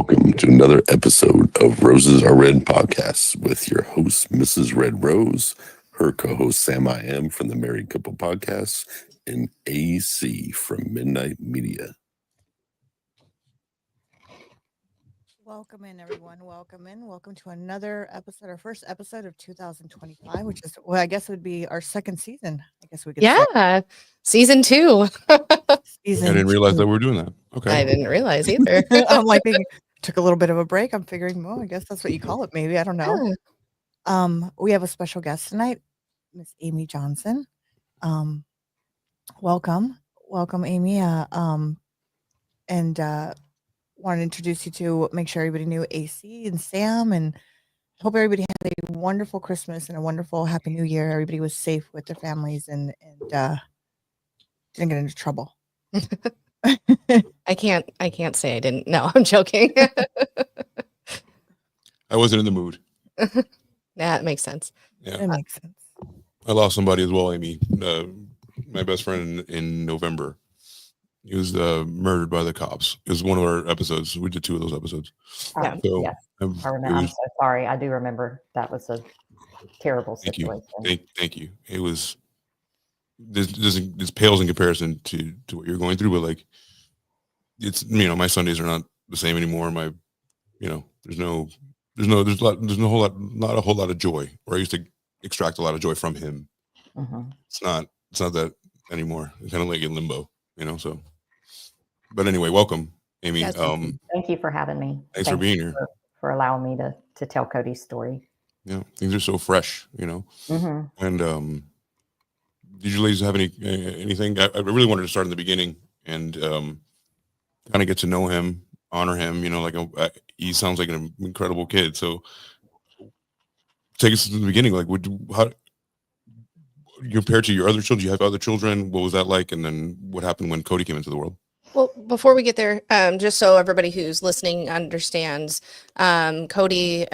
welcome to another episode of Roses Are Red podcast with your host, Mrs. Red Rose, her co-host, Sam I Am from the Married Couple Podcast, and AC from Midnight Media. Welcome in, everyone. Welcome in. Welcome to another episode, our first episode of 2025, which is, well, I guess it would be our second season. I guess we could say. Season 2. Season I didn't realize 2. that we were doing that. Okay. I didn't realize either. I'm like, took a little bit of a break. I'm figuring, well, I guess that's what you call it. Maybe. I don't know. We have a special guest tonight, Miss Amy Johnson. Welcome, Amy. Want to introduce you to make sure everybody knew AC and Sam, and hope everybody had a wonderful Christmas and a wonderful Happy New Year. Everybody was safe with their families and didn't get into trouble. I can't say I didn't. No, I'm joking. I wasn't in the mood. That makes sense. Yeah, It makes sense. I lost somebody as well, Amy. My best friend in November. He was murdered by the cops. It was one of our episodes. We did 2 of those episodes. Yeah. So Yes, I remember. I'm so sorry. I do remember that was a terrible situation. Thank you. It was. This pales in comparison to what you're going through, but like, it's my Sundays are not the same anymore. There's not a whole lot of joy. Where I used to extract a lot of joy from him. Mm-hmm. It's not that anymore. It's kind of like in limbo, So, but anyway, welcome, Amy. Yes. Thank you for having me. Thanks for being here. For allowing me to tell Cody's story. Yeah, things are so fresh, Mm-hmm. And did you ladies have anything? I really wanted to start in the beginning and kind of get to know him, honor him. He sounds like an incredible kid. So take us to the beginning. Like, how compared to your other children? Do you have other children? What was that like? And then what happened when Cody came into the world? Well, before we get there, just so everybody who's listening understands, Cody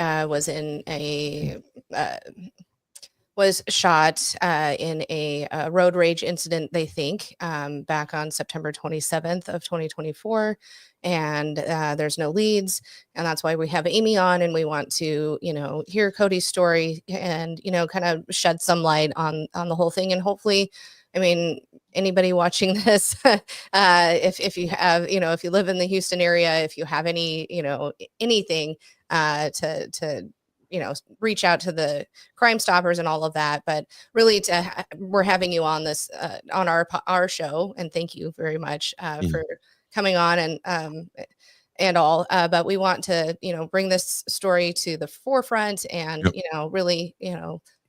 was shot in a road rage incident, they think, back on September 27th of 2024. And there's no leads. And that's why we have Amy on, and we want to, hear Cody's story and, kind of shed some light on the whole thing. And hopefully, anybody watching this, if you have, if you live in the Houston area, if you have any, anything to reach out to the Crime Stoppers and all of that. But really, we're having you on this on our show, and thank you very much for coming on and all. But we want to bring this story to the forefront and really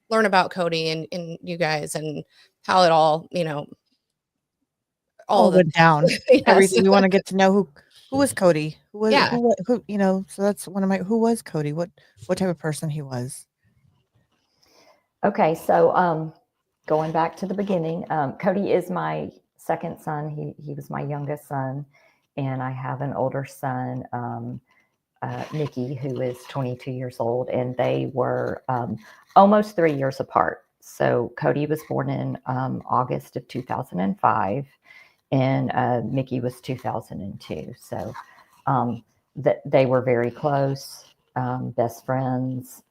learn about Cody and you guys and how it all all went down. Yes. Everything. We want to get to know who was Cody. Who so that's one of my. Who was Cody? What type of person he was? Okay, so going back to the beginning, Cody is my second son. He was my youngest son, and I have an older son, Nikki, who is 22 years old, and they were almost 3 years apart. So Cody was born in August of 2005, and Nikki was 2002. So they were very close, best friends,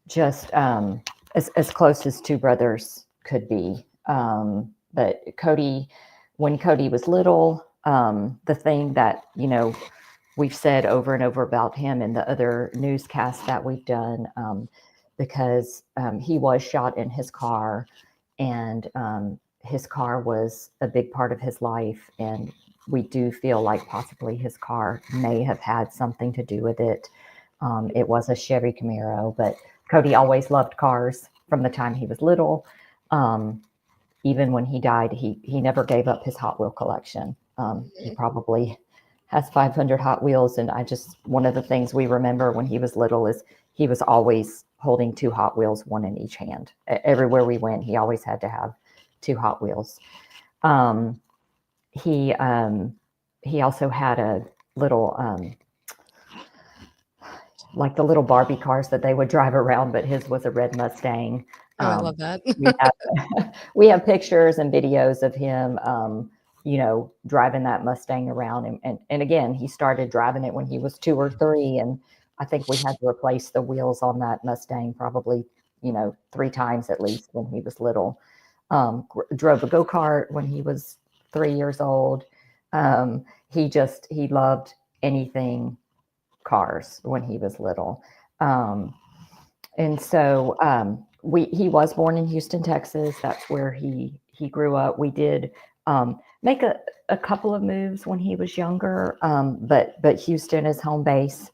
just as close as two brothers could be. But Cody, when Cody was little, the thing that, we've said over and over about him in the other newscasts that we've done, because he was shot in his car, and his car was a big part of his life. And we do feel like possibly his car may have had something to do with it. It was a Chevy Camaro, but Cody always loved cars from the time he was little. Even when he died, he never gave up his Hot Wheel collection. He probably has 500 Hot Wheels. And one of the things we remember when he was little is he was always holding 2 Hot Wheels, one in each hand. Everywhere we went, he always had to have 2 Hot Wheels. He also had a little, like the little Barbie cars that they would drive around, but his was a red Mustang. I love that. we have pictures and videos of him, driving that Mustang around. And again, he started driving it when he was 2 or 3. And I think we had to replace the wheels on that Mustang probably, 3 times at least when he was little. Drove a go-kart when he was 3 years old. He loved anything cars when he was little. And so he was born in Houston, Texas. That's where he grew up. We did make a couple of moves when he was younger, but Houston is home base.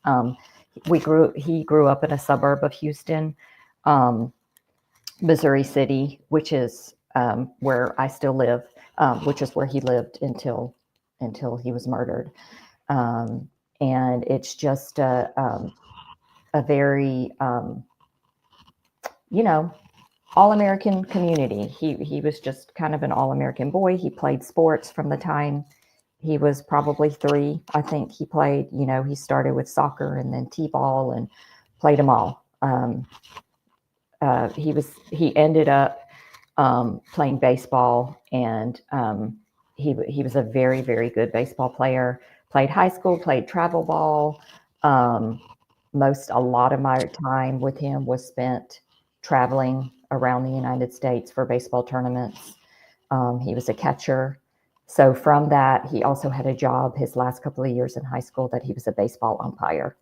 He grew up in a suburb of Houston, Missouri City, which is where I still live, which is where he lived until he was murdered. And it's just a very all-American community. He was just kind of an all-American boy. He played sports from the time he was probably 3. I think he played, he started with soccer and then t-ball and played them all. He ended up playing baseball, and he was a very, very good baseball player. Played high school, played travel ball. A lot of my time with him was spent traveling around the United States for baseball tournaments. He was a catcher. So from that, he also had a job his last couple of years in high school that he was a baseball umpire.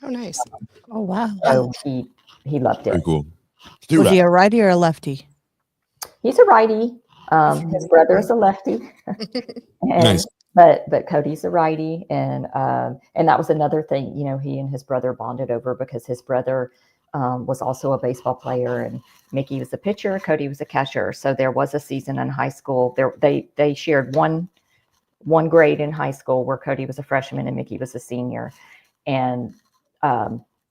Oh, nice. Oh, wow. So he loved it. Very cool. Was he a righty or a lefty? He's a righty. His brother is a lefty. Nice. But Cody's a righty, and that was another thing, he and his brother bonded over, because his brother was also a baseball player, and Mickey was a pitcher, Cody was a catcher. So there was a season in high school. They shared one grade in high school where Cody was a freshman and Mickey was a senior, and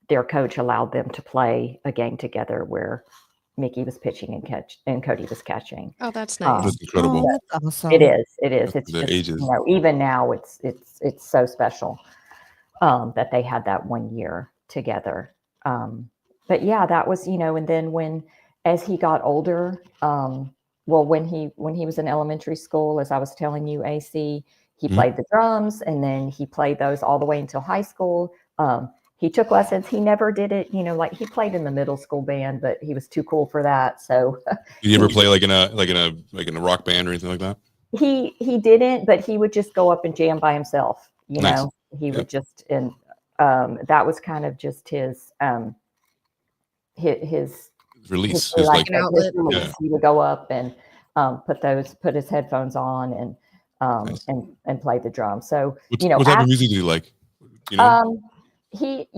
their coach allowed them to play a game together where Mickey was pitching and Cody was catching. Oh, that's nice. That's incredible. Oh, that's awesome. It is. It's The just, ages. even now it's so special that they had that 1 year together. But yeah, that was, and then as he got older, when he was in elementary school, as I was telling you, AC, he played the drums, and then he played those all the way until high school. He took lessons. He never did it, like he played in the middle school band, but he was too cool for that. So Did you ever play like in a rock band or anything like that? he didn't, but he would just go up and jam by himself. Nice. He would just, and that was kind of just his Release. his, Like an outlet. release. Yeah. He would go up and put his headphones on and Nice. and play the drums. So What type of music did you like? He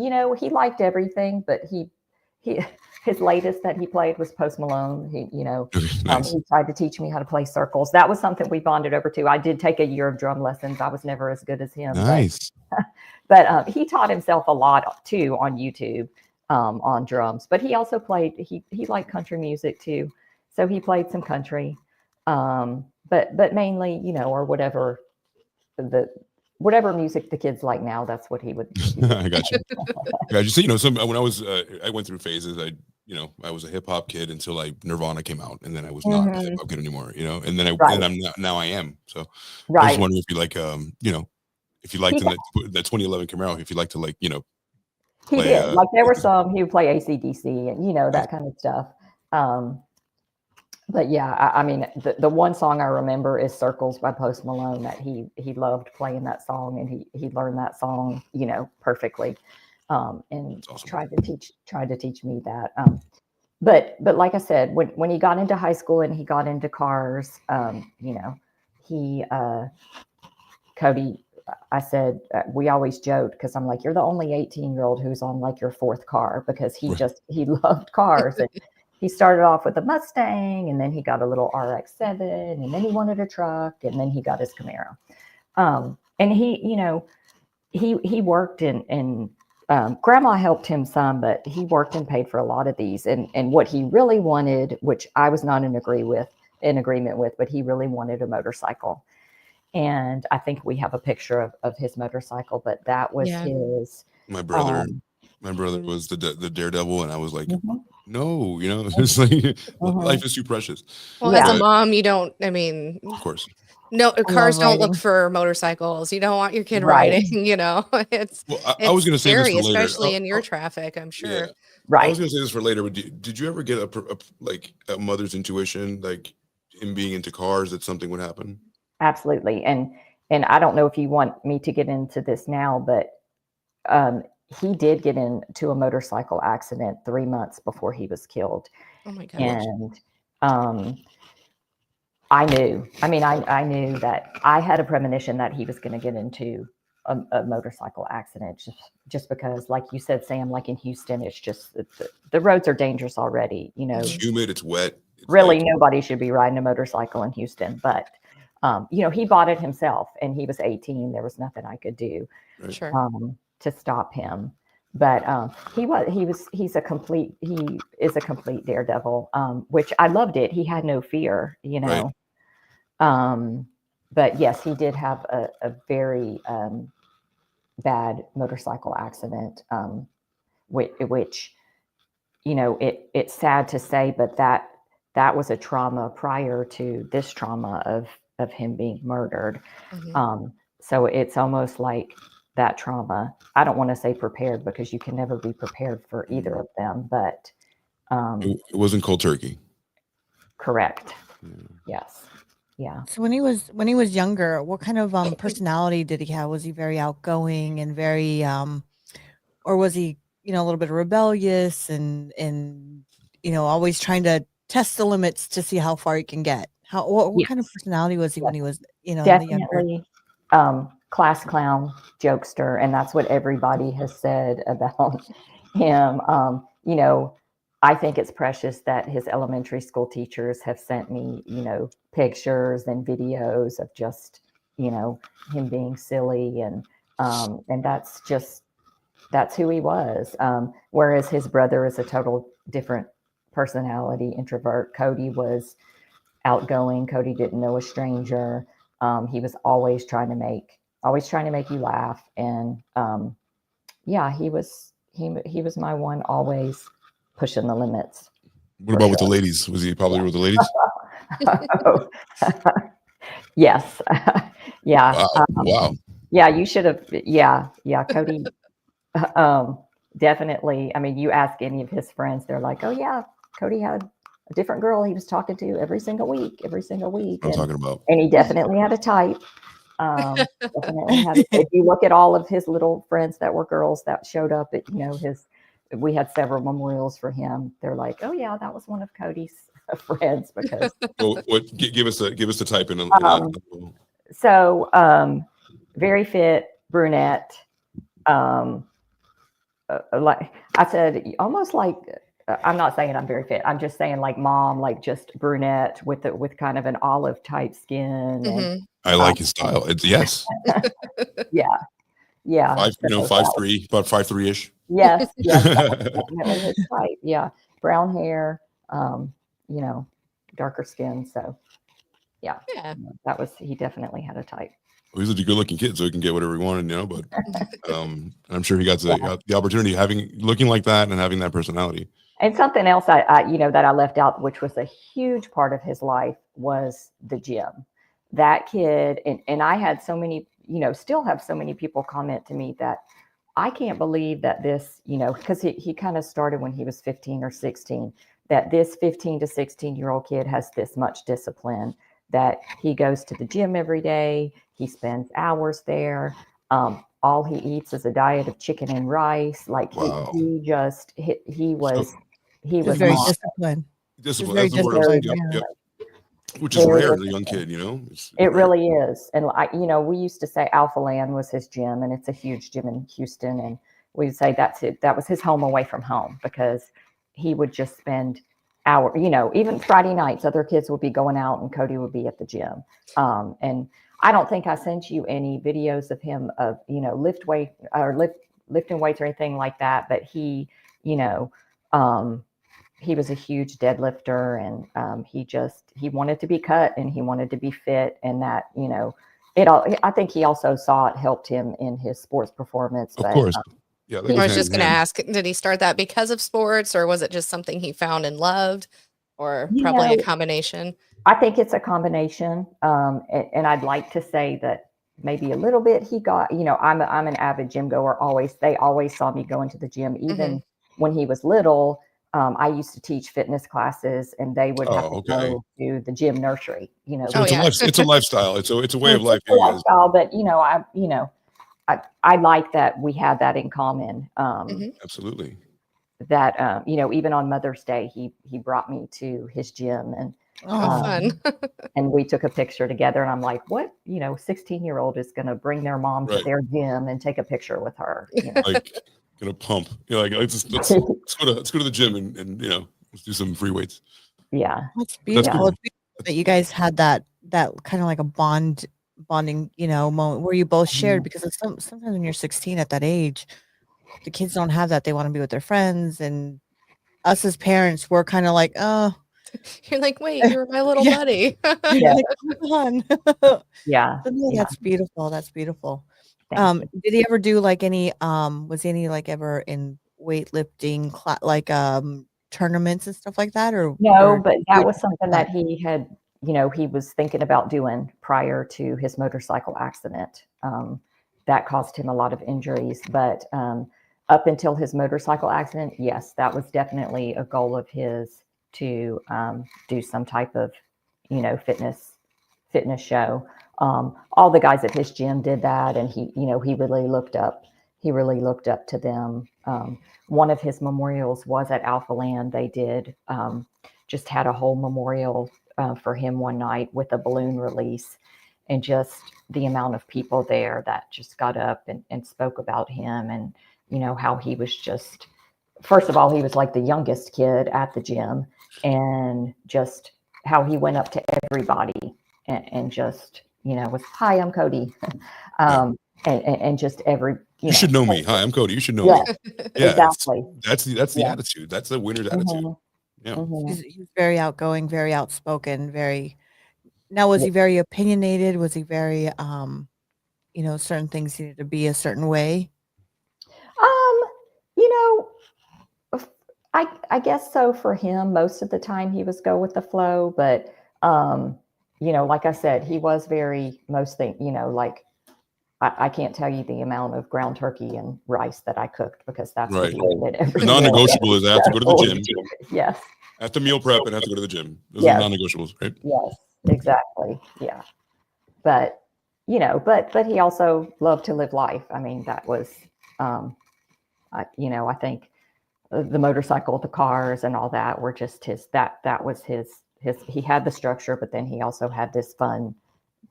liked everything, but his latest that he played was Post Malone. Nice. He tried to teach me how to play circles. That was something we bonded over too. I did take a year of drum lessons. I was never as good as him. Nice. But he taught himself a lot too on YouTube on drums. But he also played. He liked country music too, so he played some country. But mainly, or whatever music the kids like now, that's what he would. I got you. So when I was, I went through phases. I was a hip hop kid until Nirvana came out, and then I was not a hip hop kid anymore. And then now I am. So I was wondering if you if you liked that 2011 Camaro, if you like to he play, did. There were some he would play AC/DC and that kind of stuff. But yeah, I mean, the one song I remember is "Circles" by Post Malone. That he loved playing that song, and he learned that song, perfectly, and awesome. tried to teach me that. But like I said, when he got into high school and he got into cars, Cody, I said, we always joked, because I'm like, you're the only 18-year-old who's on your 4th car, because he loved cars. And he started off with a Mustang, and then he got a little RX-7, and then he wanted a truck, and then he got his Camaro. And he worked and Grandma helped him some, but he worked and paid for a lot of these. And what he really wanted, which I was not in agreement with, but he really wanted a motorcycle. And I think we have a picture of his motorcycle, but that was his. My brother was the daredevil, and I was like, no, it's like life is too precious. Well, as a mom, you don't. I mean, of course. No, cars don't riding. look for motorcycles. You don't want your kid Right. riding, you know. It's Well, I was it's going to say this scary, for later. especially in your traffic, I'm Yeah, sure. I Right. was going to say this for later, but did you ever get like a mother's intuition, like him being into cars, that something would happen? Absolutely. And I don't know if you want me to get into this now, but he did get into a motorcycle accident 3 months before he was killed. Oh my gosh. And I knew, I knew that I had a premonition that he was going to get into a motorcycle accident just because, like you said, Sam, like in Houston, it's just, the roads are dangerous already, you know. It's humid, it's wet. It's Really, like, nobody should be riding a motorcycle in Houston, but you know, he bought it himself and he was 18. There was nothing I could do right. Sure. to stop him. But he is a complete daredevil, which I loved it. He had no fear, you know. Right. But yes, he did have a very bad motorcycle accident, which, you know, it's sad to say, but that was a trauma prior to this trauma of him being murdered. Mhm. So it's almost like that trauma. I don't want to say prepared because you can never be prepared for either of them, but It wasn't cold turkey. correct. Yeah. Yes. Yeah. So when he was younger, what kind of personality did he have? Was he very outgoing and very or was he, you know, a little bit rebellious and you know, always trying to test the limits to see how far he can get? What kind of Yes. personality was he when he was, you know, in the younger? Definitely class clown, jokester, and that's what everybody has said about him. You know, I think it's precious that his elementary school teachers have sent me, you know, pictures and videos of just, you know, him being silly and that's who he was. Whereas his brother is a total different personality, introvert. Cody was outgoing. Cody didn't know a stranger. He was always trying to make you laugh. And yeah, he was my one, always pushing the limits. What about with the ladies? Was he popular with the ladies? Yes. Yeah. Wow. Wow. Yeah, you should have. Yeah. Cody, definitely. I mean, you ask any of his friends, they're like, oh yeah, Cody had a different girl he was talking to every single week. What I'm talking about. And he definitely had a type. If you look at all of his little friends that were girls that showed up at, you know, we had several memorials for him. They're like, oh yeah, that was one of Cody's friends because. Well, give us the type in So very fit, brunette. Like I said, almost like. I'm not saying I'm very fit. I'm just saying like mom, like just brunette with kind of an olive type skin. And, I like his style. It's yes. Yeah. 5'3", about 5'3" Yes, definitely his type. Yeah, brown hair, you know, darker skin. So, yeah, he definitely had a type. Well, he's a good-looking kid, so he can get whatever he wanted, you know. But I'm sure he got the opportunity looking like that and having that personality. And something else I you know that I left out, which was a huge part of his life, was the gym. That kid, and I had so many, you know, still have so many people comment to me that I can't believe that this, you know, because he kind of started when he was 15 or 16, that this 15 to 16-year-old kid has this much discipline, that he goes to the gym every day, he spends hours there. All he eats is a diet of chicken and rice. Like wow. he was very disciplined. Discipline. Very That's the word. disciplined. Yep. Which is rare in a young kid, you know. It really is. And you know, we used to say Alpha Land was his gym, and it's a huge gym in Houston. And we'd say that's it. That was his home away from home, because he would just spend hours, you know, even Friday nights, other kids would be going out and Cody would be at the gym. And I don't think I sent you any videos of him you know, lifting weights or anything like that. But he, you know, he was a huge deadlifter, and he wanted to be cut and he wanted to be fit, and that, you know, I think he also saw it helped him in his sports performance. Of course. Yeah. I was just going to ask, did he start that because of sports, or was it just something he found and loved? or You probably a know, combination? I think it's a combination. And I'd like to say that maybe a little bit he got, I'm an avid gym goer always. They always saw me going to the gym, even when he was little. I used to teach fitness classes and they would have to okay. go to the gym nursery, So it's a lifestyle. It's a way of life. It's a lifestyle, but I like that we had that in common. Absolutely. That even on Mother's Day, he brought me to his gym and fun. and we took a picture together. And I'm like, what 16-year-old is going to bring their mom to their gym and take a picture with her? Like gonna pump. Like let's go to the gym and let's do some free weights. Yeah, That's beautiful. Cool. It's beautiful that you guys had that kind of like a bonding moment where you both shared, because it's sometimes when you're 16 at that age, the kids don't have that. They want to be with their friends, and us as parents, we're kind of like, oh, You're like, wait, you're my little buddy. you're like, come on. yeah. So, no, that's beautiful. That's beautiful. Thank you. Did he ever do like any was any like ever in weightlifting tournaments and stuff like that, or No, but that you- was something that he had, he was thinking about doing prior to his motorcycle accident. That caused him a lot of injuries, but up until his motorcycle accident, yes, that was definitely a goal of his to do some type of, fitness show. All the guys at his gym did that, and he really looked up to them. One of his memorials was at Alpha Land. They did just had a whole memorial for him one night with a balloon release, and just the amount of people there that just got up and spoke about him, and how he was just, first of all, he was like the youngest kid at the gym, and just how he went up to everybody and just was, hi, I'm Cody. And just you should know me. Hi, I'm Cody. You should know me. Yeah, exactly. That's the attitude. That's the winner's attitude. Yeah. He's very outgoing, very outspoken, very. Now, was he very opinionated? Was he very certain things needed to be a certain way? I guess so. For him, most of the time he was go with the flow, but like I said, he was very like I can't tell you the amount of ground turkey and rice that I cooked, because that's what he did every The non-negotiable is I have to go to the gym. Yes. At the meal prep and have to go to the gym. Those are non-negotiables, right? Yes, exactly. Yeah. But but he also loved to live life. I mean, that was I think the motorcycle, the cars and all that were just that was his, he had the structure, but then he also had this fun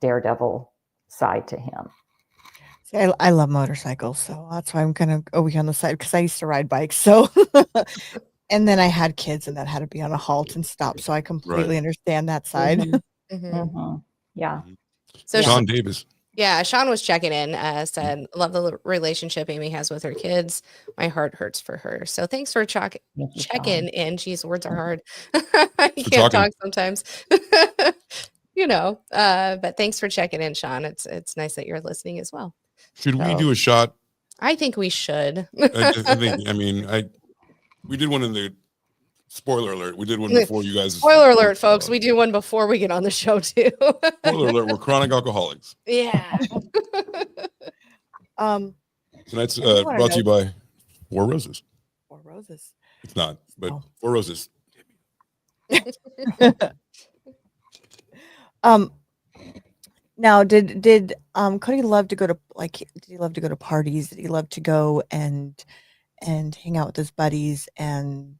daredevil side to him. See, I love motorcycles, so that's why I'm kind of over here on the side, because I used to ride bikes. So, and then I had kids, and that had to be on a halt and stop. So I completely understand that side. Yeah. So Sean Davis. Yeah, Sean was checking in, said, love the relationship Amy has with her kids. My heart hurts for her. So thanks for checking in. Geez, words are hard. I can't talk sometimes. But thanks for checking in, Sean. It's nice that you're listening as well. Should we do a shot? I think we should. We did one in the spoiler alert. We did one before you guys. Spoiler alert, folks. We do one before we get on the show too. Spoiler alert, we're chronic alcoholics. Yeah. Tonight's brought to you by Four Roses. Four Roses. It's not, but Four Roses. Now, did Cody love to go to did he love to go to parties? Did he love to go and hang out with his buddies? And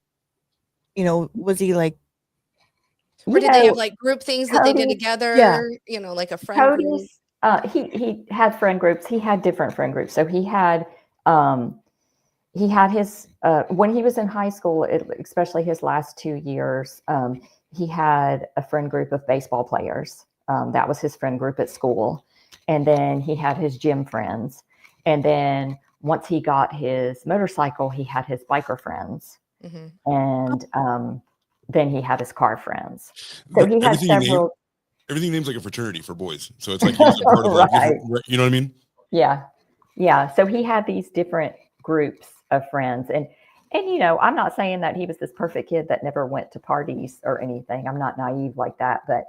was he like, or did they have like group things that they did together? Yeah. Like a friend group. He had friend groups. He had different friend groups. So he had his when he was in high school, especially his last 2 years, he had a friend group of baseball players. That was his friend group at school. And then he had his gym friends. And then once he got his motorcycle, he had his biker friends. And then he had his car friends. So he had several. Everything names like a fraternity for boys. So it's like he was a part of like, you know what I mean? Yeah. Yeah. So he had these different groups of friends. And And, you know, I'm not saying that he was this perfect kid that never went to parties or anything. I'm not naive like that. But,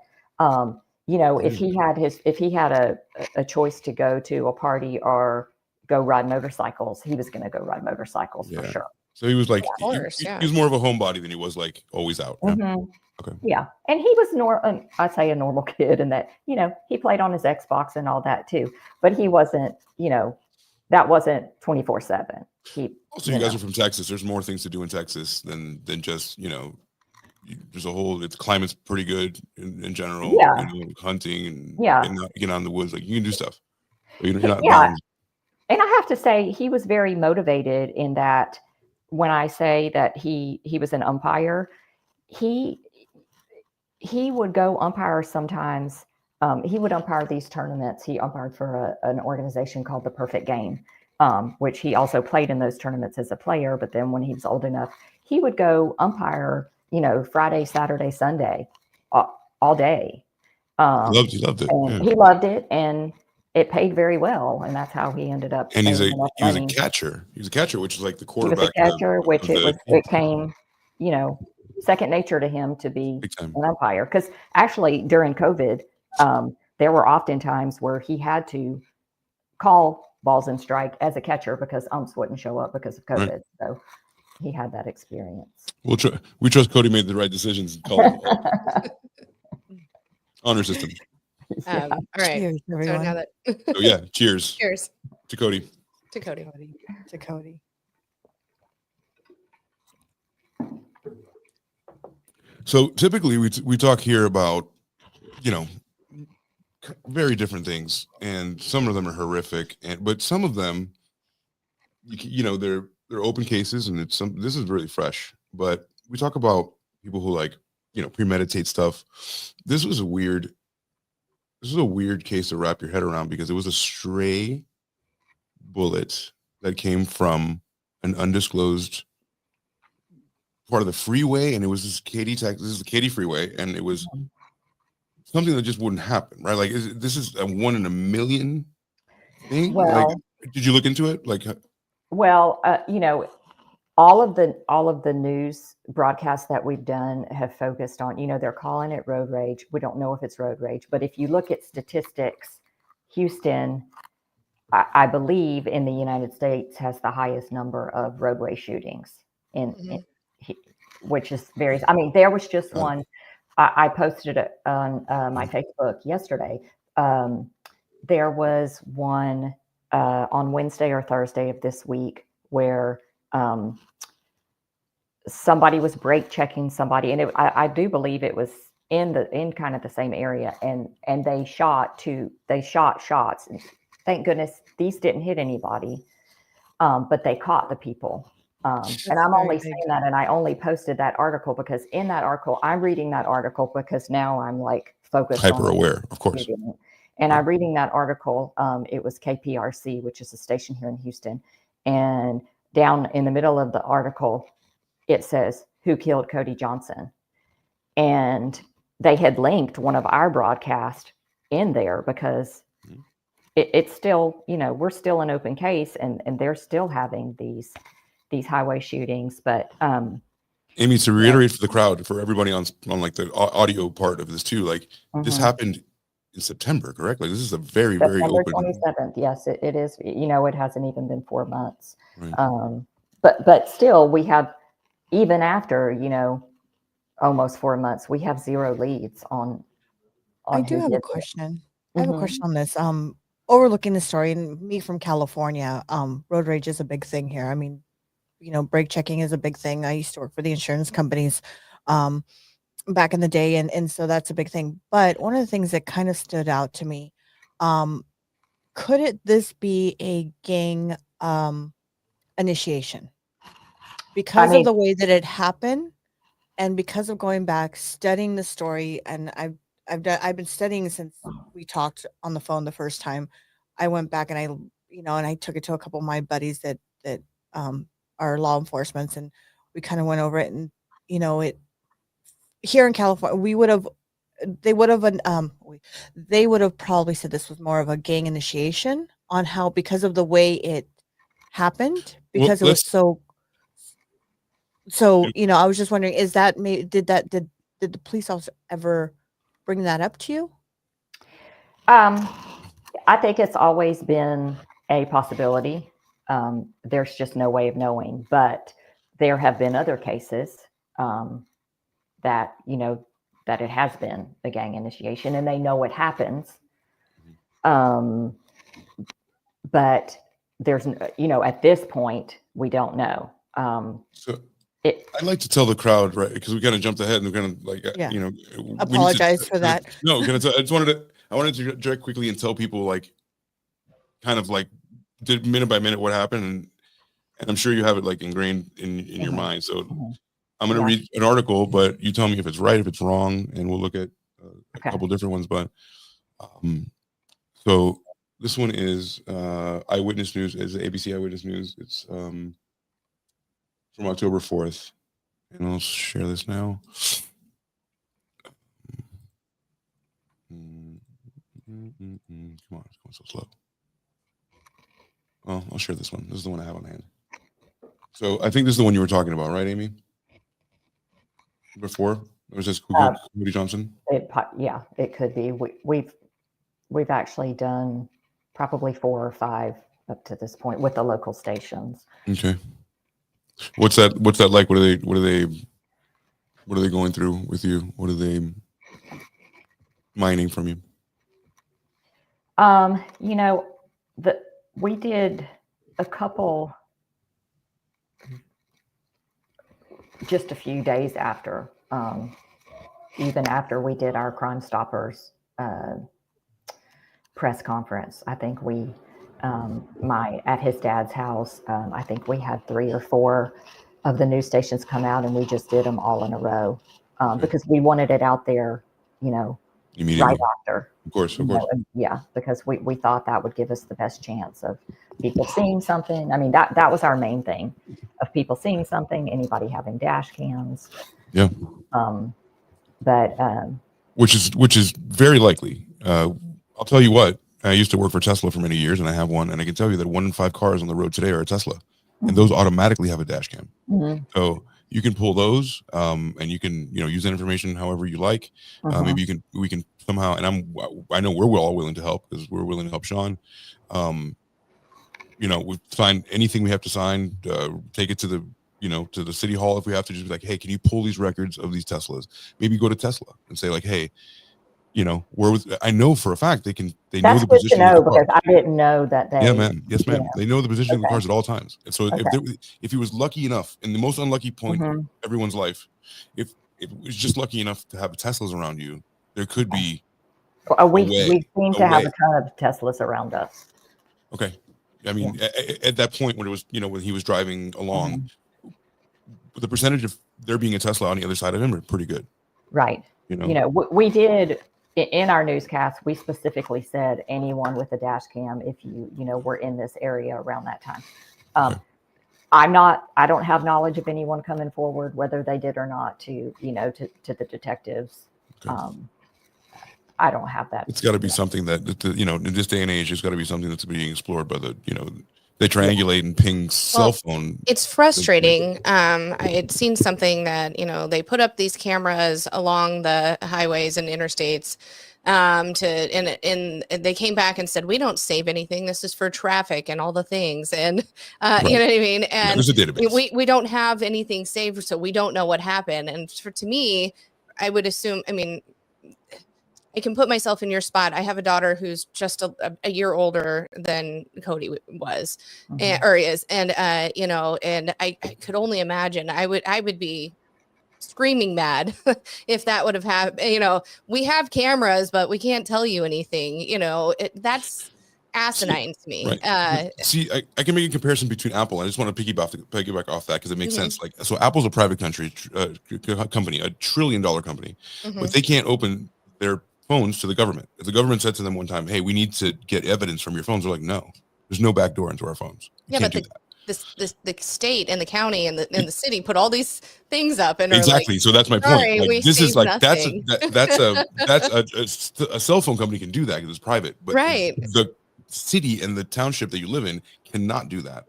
you know, if he had a choice to go to a party or go ride motorcycles, he was going to go ride motorcycles for sure. So he was like, Of course, he was more of a homebody than he was like always out. Yeah. Mhm. Okay. Yeah. And he was I'd say a normal kid in that, you know, he played on his Xbox and all that too. But he wasn't, you know, that wasn't 24/7. Also, you guys are from Texas. There's more things to do in Texas than just, you know, there's a whole, the climate's pretty good in general. Yeah. You know, hunting and Yeah. getting out in the woods. Like you can do stuff. You're not Yeah. bound. And I have to say, he was very motivated in that when I say that he was an umpire, he would go umpire sometimes. He would umpire these tournaments. He umpired for an organization called The Perfect Game, which he also played in those tournaments as a player. But then when he was old enough, he would go umpire, you know, Friday, Saturday, Sunday, all day. He loved it. And Yeah. he loved it, and it paid very well, and that's how he ended up. And he was a money. catcher. He was a catcher, which is like the He was quarterback. a catcher, which it came, you know, second nature to him to be an umpire. Because actually during COVID, there were often times where he had to call balls and strike as a catcher because umps wouldn't show up because of COVID. Right. So he had that experience. We trust Cody made the right decisions. Honor system. All right. Cheers, so now that cheers. Cheers to Cody. To Cody. To Cody. So typically we talk here about, you know, very different things, and some of them are horrific, but some of them, you know, they're open cases, and this is really fresh. But we talk about people who, like, you know, premeditate stuff. This was a weird case to wrap your head around, because it was a stray bullet that came from an undisclosed part of the freeway, and it was this is the Katy Freeway, and it was something that just wouldn't happen, right? Like, this is a 1 in a million thing. Well, like, did you look into it? Like, well, you know, all of the news broadcasts that we've done have focused on, you know, they're calling it road rage. We don't know if it's road rage, but if you look at statistics, Houston, I believe in the United States, has the highest number of roadway shootings which is very, I mean, there was just one, I posted it on my Facebook yesterday. There was one on Wednesday or Thursday of this week where somebody was brake checking somebody, and I do believe it was in kind of the same area, and they shot shots, and thank goodness these didn't hit anybody, but they caught the people. And I'm only saying that, and I only posted that article because in that article, I'm reading that article because now I'm like focused hyper aware, of course. And I'm reading that article. It was KPRC, which is a station here in Houston. And down in the middle of the article, it says, "Who killed Cody Johnson?" And they had linked one of our broadcasts in there because it's still, you know, we're still an open case, and they're still having these highway shootings. But Amy, to reiterate for the crowd, for everybody on like the audio part of this too, like this happened in September, correct? Like, this is a very, very open. 27th. Yes, it is. You know, it hasn't even been 4 months. Right. But still, we have, even after, you know, almost 4 months, we have zero leads on I do have a question. I have a question on this. Overlooking the story, and me from California, road rage is a big thing here. I mean, you know, brake checking is a big thing. I used to work for the insurance companies back in the day, and so that's a big thing. But one of the things that kind of stood out to me, could this be a gang initiation? Because of the way that it happened, and because of going back, studying the story, and I've been studying since we talked on the phone the first time. I went back and I took it to a couple of my buddies that are law enforcement, and we kind of went over it. And, you know, here in California, they would have probably said this was more of a gang initiation on how, because of the way it happened, because it was so. So, I was just wondering, is that did the police officer ever bring that up to you? I think it's always been a possibility. There's just no way of knowing, but there have been other cases that, that it has been a gang initiation and they know what happens. But there's, at this point, we don't know. So I'd like to tell the crowd, right, because we kind of jumped ahead and we're kind of like, apologize for that. No, I just wanted to direct quickly and tell people, like, kind of like did minute by minute what happened, and I'm sure you have it like ingrained in your mind. So I'm going to read an article, but you tell me if it's right, if it's wrong, and we'll look at a couple different ones. But so this one is Eyewitness News, is ABC Eyewitness News. It's from October 4th, and I'll share this now. Come on, it's going so slow. Oh, I'll share this one. This is the one I have on hand. So I think this is the one you were talking about, right, Amy? Before it was just Cody Johnson. It could be. We've actually done probably 4 or 5 up to this point with the local stations. Okay. What's that like? What are they going through with you? What are they mining from you? We did a couple just a few days after, even after we did our Crime Stoppers press conference. I think we, at his dad's house, I think we had 3 or 4 of the news stations come out, and we just did them all in a row because we wanted it out there, immediately, right after. Of course. Because we thought that would give us the best chance of people seeing something. I mean, that was our main thing, of people seeing something, anybody having dash cams. Yeah. Which is very likely. I'll tell you what, I used to work for Tesla for many years, and I have one, and I can tell you that 1 in 5 cars on the road today are a Tesla, and those automatically have a dash cam. So you can pull those, and you can use that information however you like. Maybe we can somehow, and I know we're all willing to help, because we're willing to help Sean. We sign anything we have to sign, take it to the to the city hall if we have to, just be like, hey, can you pull these records of these Teslas? Maybe go to Tesla and say, like, hey, I know for a fact they know the position of the car. Because I didn't know that they. Yeah, ma'am. Yes, ma'am. They know the position of the cars at all times. And so if he was lucky enough, in the most unlucky point of everyone's life, if it was just lucky enough to have Teslas around you, there could be we seem to have a ton of Teslas around us. Okay. I mean, at that point when it was, when he was driving along, the percentage of there being a Tesla on the other side of him are pretty good. Right. We did in our newscast, we specifically said anyone with a dash cam, if you were in this area around that time. I don't have knowledge of anyone coming forward, whether they did or not, to the detectives. Okay. I don't have that. It's got to be something that, in this day and age, it's got to be something that's being explored by the, they triangulate and ping cell phone. It's frustrating. I had seen something that, they put up these cameras along the highways and interstates and they came back and said, we don't save anything. This is for traffic and all the things. And, you know what I mean? And there's a database. We don't have anything saved, so we don't know what happened. And to me, I would assume, I can put myself in your spot. I have a daughter who's just a year older than Cody was, or is, and and I could only imagine. I would be screaming mad if that would have happened. We have cameras, but we can't tell you anything. That's asinine to me. Right. I can make a comparison between Apple. I just want to piggyback off that because it makes sense. Like, so Apple's a private company, $1 trillion company, but they can't open their phones to the government. If the government said to them one time, hey, we need to get evidence from your phones, they're like, no, there's no back door into our phones. But the state and the county and the city put all these things up, and exactly. So that's my point. Like, this is like nothing. that's a cell phone company can do that because it's private, but the city and the township that you live in cannot do that.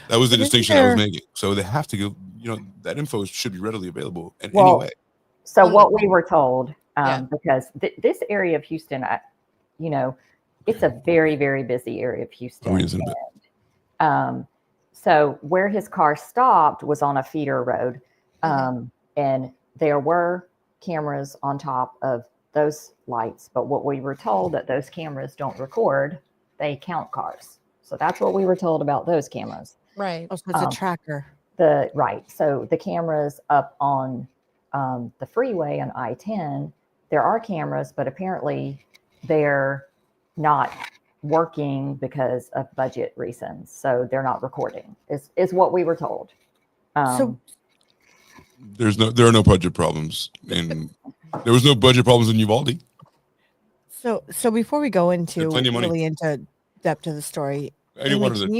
That was the But isn't distinction I was there- making. So they have to go, that info should be readily available in Well, any way. So On the- what we were told, Yeah. because this area of Houston, it's a very, very busy area of Houston. Oh, isn't it? So where his car stopped was on a feeder road. And there were cameras on top of those lights. But what we were told that those cameras don't record, they count cars. So that's what we were told about those cameras. Right. Oh, so it's a tracker. So the cameras up on the freeway on I-10, there are cameras, but apparently they're not working because of budget reasons. So they're not recording is what we were told. So There are no budget problems, and there was no budget problems in Uvalde. So before we go into plenty of money. really into depth of the story, I didn't Amy, want to- can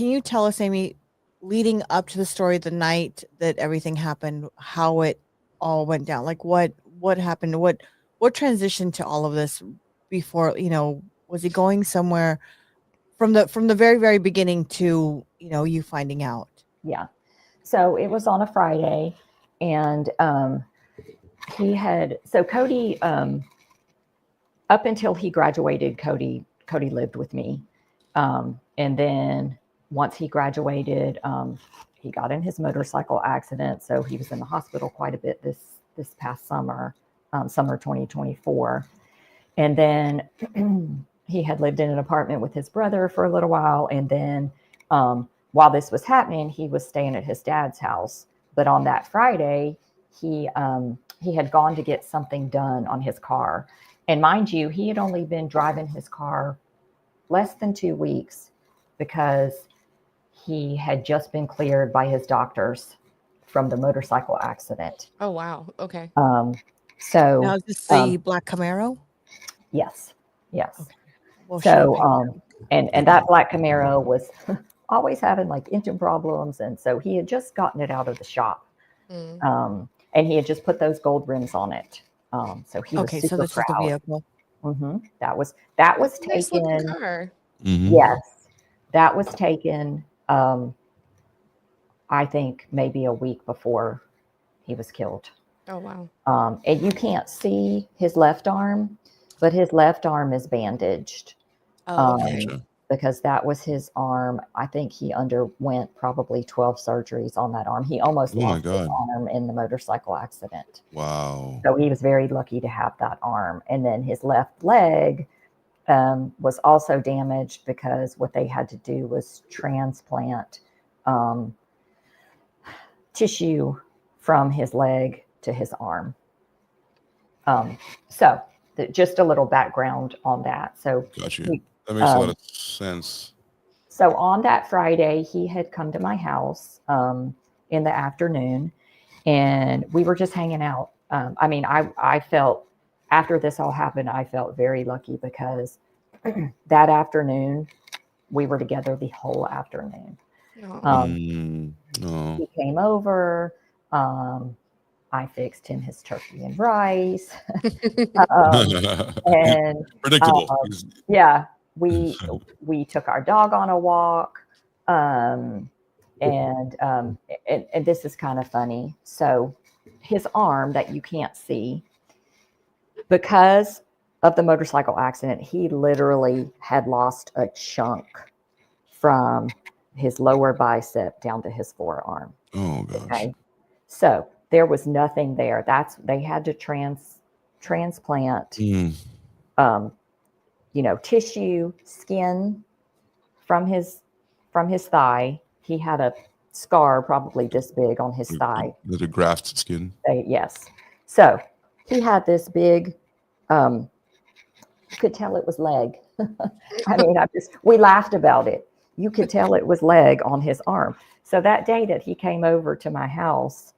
you tell us, Amy, leading up to the story, the night that everything happened, how it all went down? Like what happened? What transitioned to all of this before, was he going somewhere from the very, very beginning to, you finding out? Yeah. So it was on a Friday, and Cody, up until he graduated, Cody lived with me. And then once he graduated, he got in his motorcycle accident. So he was in the hospital quite a bit this past summer, summer 2024. And then he had lived in an apartment with his brother for a little while. And then while this was happening, he was staying at his dad's house. But on that Friday, he had gone to get something done on his car. And mind you, he had only been driving his car less than 2 weeks because he had just been cleared by his doctors from the motorcycle accident. Oh, wow. Okay. So Now, is this the black Camaro? yes. Okay. Well, So, and that black Camaro was always having like engine problems. And so he had just gotten it out of the shop. Mm. And he had just put those gold rims on it. So he was super so this proud. is the vehicle. That was Nice looking taken. car. Yes, that was taken. I think maybe a week before he was killed. Oh, wow. And you can't see his left arm, but his left arm is bandaged. Oh, okay. Gotcha. Because that was his arm. I think he underwent probably 12 surgeries on that arm. He almost Oh my lost his God. arm in the motorcycle accident. Wow. So he was very lucky to have that arm. And then his left leg was also damaged because what they had to do was transplant tissue from his leg to his arm. So just a little background on that. So Got you. That makes a lot of sense. So on that Friday, he had come to my house in the afternoon, and we were just hanging out. I felt, after this all happened, I felt very lucky because that afternoon, we were together the whole afternoon. Oh. He came over. I fixed him his turkey and rice. And Predictable. yeah, we took our dog on a walk. And this is kind of funny. So his arm that you can't see, because of the motorcycle accident, he literally had lost a chunk from his lower bicep down to his forearm. Oh gosh. Okay. So there was nothing there. They had to transplant, tissue, skin from his thigh. He had a scar probably this big on his thigh. There's a graft skin. Yes. So he had this big, you could tell it was leg. We laughed about it. You could tell it was leg on his arm. So that day that he came over to my house,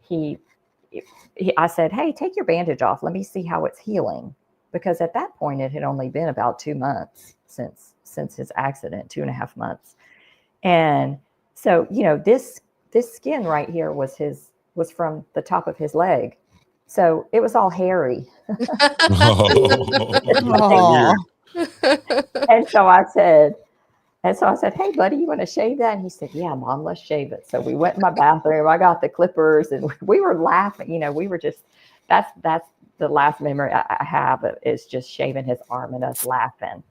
I said, "Hey, take your bandage off. Let me see how it's healing." Because at that point, it had only been about 2 months since his accident, 2.5 months. And so, this skin right here was from the top of his leg. So it was all hairy. Oh, Aw. And so I said, And so I said, hey, buddy, you want to shave that? And he said, yeah, Mom, let's shave it. So we went in my bathroom. I got the clippers and we were laughing. We were just, that's the last memory I have is just shaving his arm and us laughing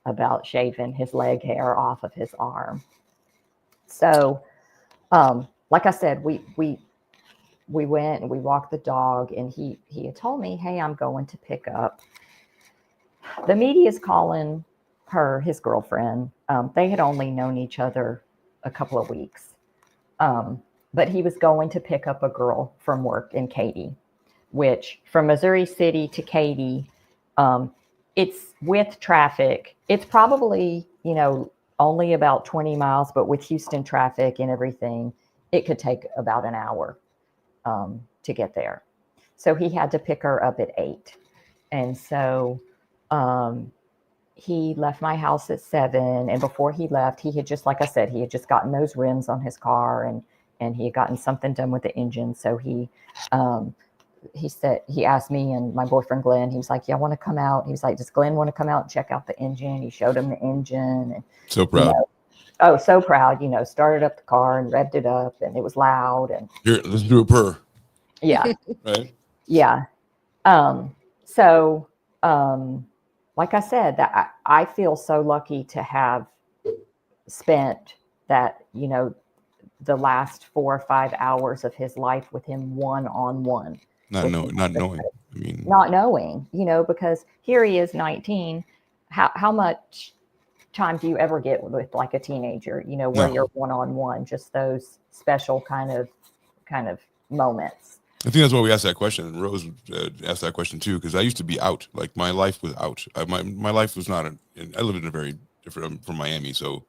about shaving his leg hair off of his arm. So, like I said, we went and we walked the dog, and he had told me, hey, I'm going to pick up. The media is calling her his girlfriend. They had only known each other a couple of weeks. But he was going to pick up a girl from work in Katy, which from Missouri City to Katy, it's with traffic. It's probably, only about 20 miles, but with Houston traffic and everything, it could take about an hour to get there. So he had to pick her up at 8. And so he left my house at 7. And before he left, he had just, like I said, he had just gotten those rims on his car, and he had gotten something done with the engine. So he said, he asked me and my boyfriend, Glenn, he was like, yeah, I want to come out. He was like, does Glenn want to come out and check out the engine? He showed him the engine. And, so proud. So proud, started up the car and revved it up, and it was loud. And here, let's do a purr. Yeah. Right. Yeah. So, like I said, that I feel so lucky to have spent that, the last 4 or 5 hours of his life with him one-on-one. Not knowing. I mean, Not knowing, because here he is 19. How much time do you ever get with like a teenager, where you're one-on-one, just those special kind of moments. I think that's why we asked that question. And Rose asked that question too, because I used to be out. Like my life was out. My life was not. I lived in a very different. I'm from Miami, so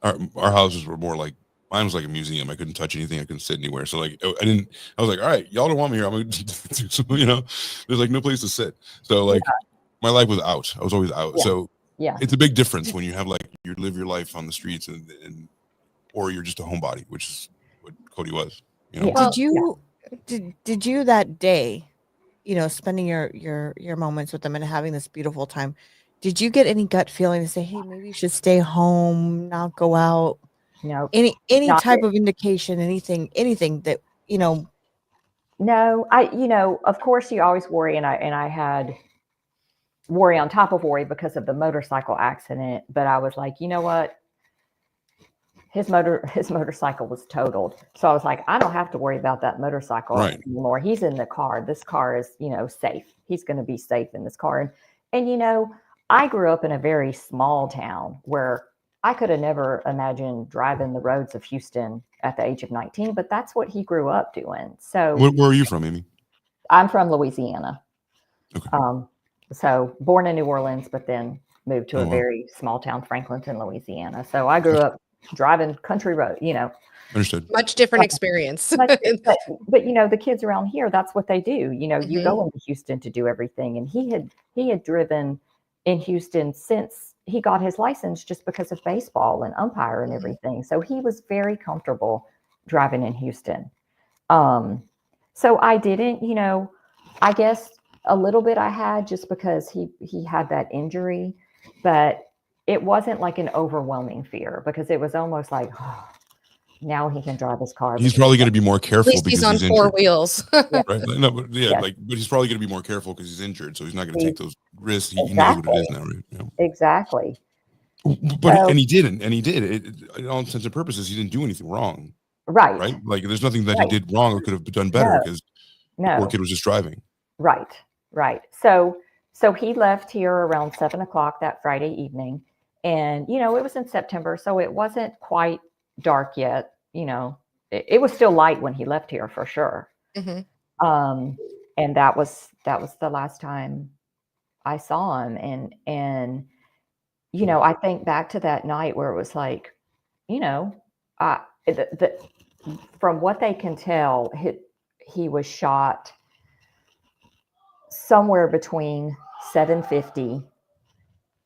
our houses were more like, mine was like a museum. I couldn't touch anything. I couldn't sit anywhere. So like I was like, all right, y'all don't want me here. I'm gonna so, there's like no place to sit. So like my life was out. I was always out. Yeah. So Yeah. it's a big difference when you have like you live your life on the streets and or you're just a homebody, which is what Cody was. Yeah. Did you that day, spending your moments with them and having this beautiful time, did you get any gut feeling to say, hey, maybe you should stay home, not go out? No. Any type of indication, anything that, No, of course you always worry, and I had worry on top of worry because of the motorcycle accident, but I was like, you know what? His motorcycle was totaled. So I was like, I don't have to worry about that motorcycle anymore. He's in the car. This car is, safe. He's going to be safe in this car. And I grew up in a very small town where I could have never imagined driving the roads of Houston at the age of 19, but that's what he grew up doing. So where are you from, Amy? I'm from Louisiana. Okay. So born in New Orleans, but then moved to a very small town, Franklinton, Louisiana. So I grew up driving country road, Understood. Much different experience. but the kids around here, that's what they do. You go into Houston to do everything. And he had driven in Houston since he got his license just because of baseball and umpire and everything. So he was very comfortable driving in Houston. So I didn't, I guess a little bit I had just because he had that injury, but it wasn't like an overwhelming fear because it was almost like, oh, now he can drive his car. He's probably going to be more careful because he's on he's 4 injured. wheels. Right? No, but but he's probably going to be more careful because he's injured, so he's not going to take those risks. He knows what it is now, right? Exactly. But he did. In all intents and purposes, he didn't do anything wrong. Right. Like there's nothing that he did wrong or could have done better because the poor kid was just driving. Right. So he left here around 7:00 that Friday evening. And, it was in September, so it wasn't quite dark yet. It was still light when he left here for sure. Mm-hmm. And that was the last time I saw him. And, I think back to that night where it was like, from what they can tell, he was shot somewhere between 7:50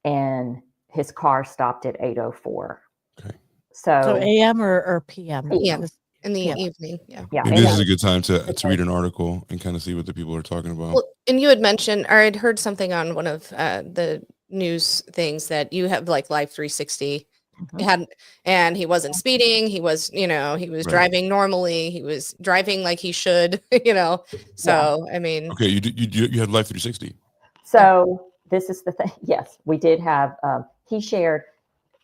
and his car stopped at 8:04. Okay. So AM or PM? PM in the evening. Yeah. Maybe this is a good time to read an article and kind of see what the people are talking about. Well, and you had mentioned, or I'd heard something on one of the news things that you have like Live 360 And he wasn't speeding. He was, he was Right. driving normally. He was driving like he should, So, I mean, Okay, you had Life 360. So this is the thing. Yes, we did have, he shared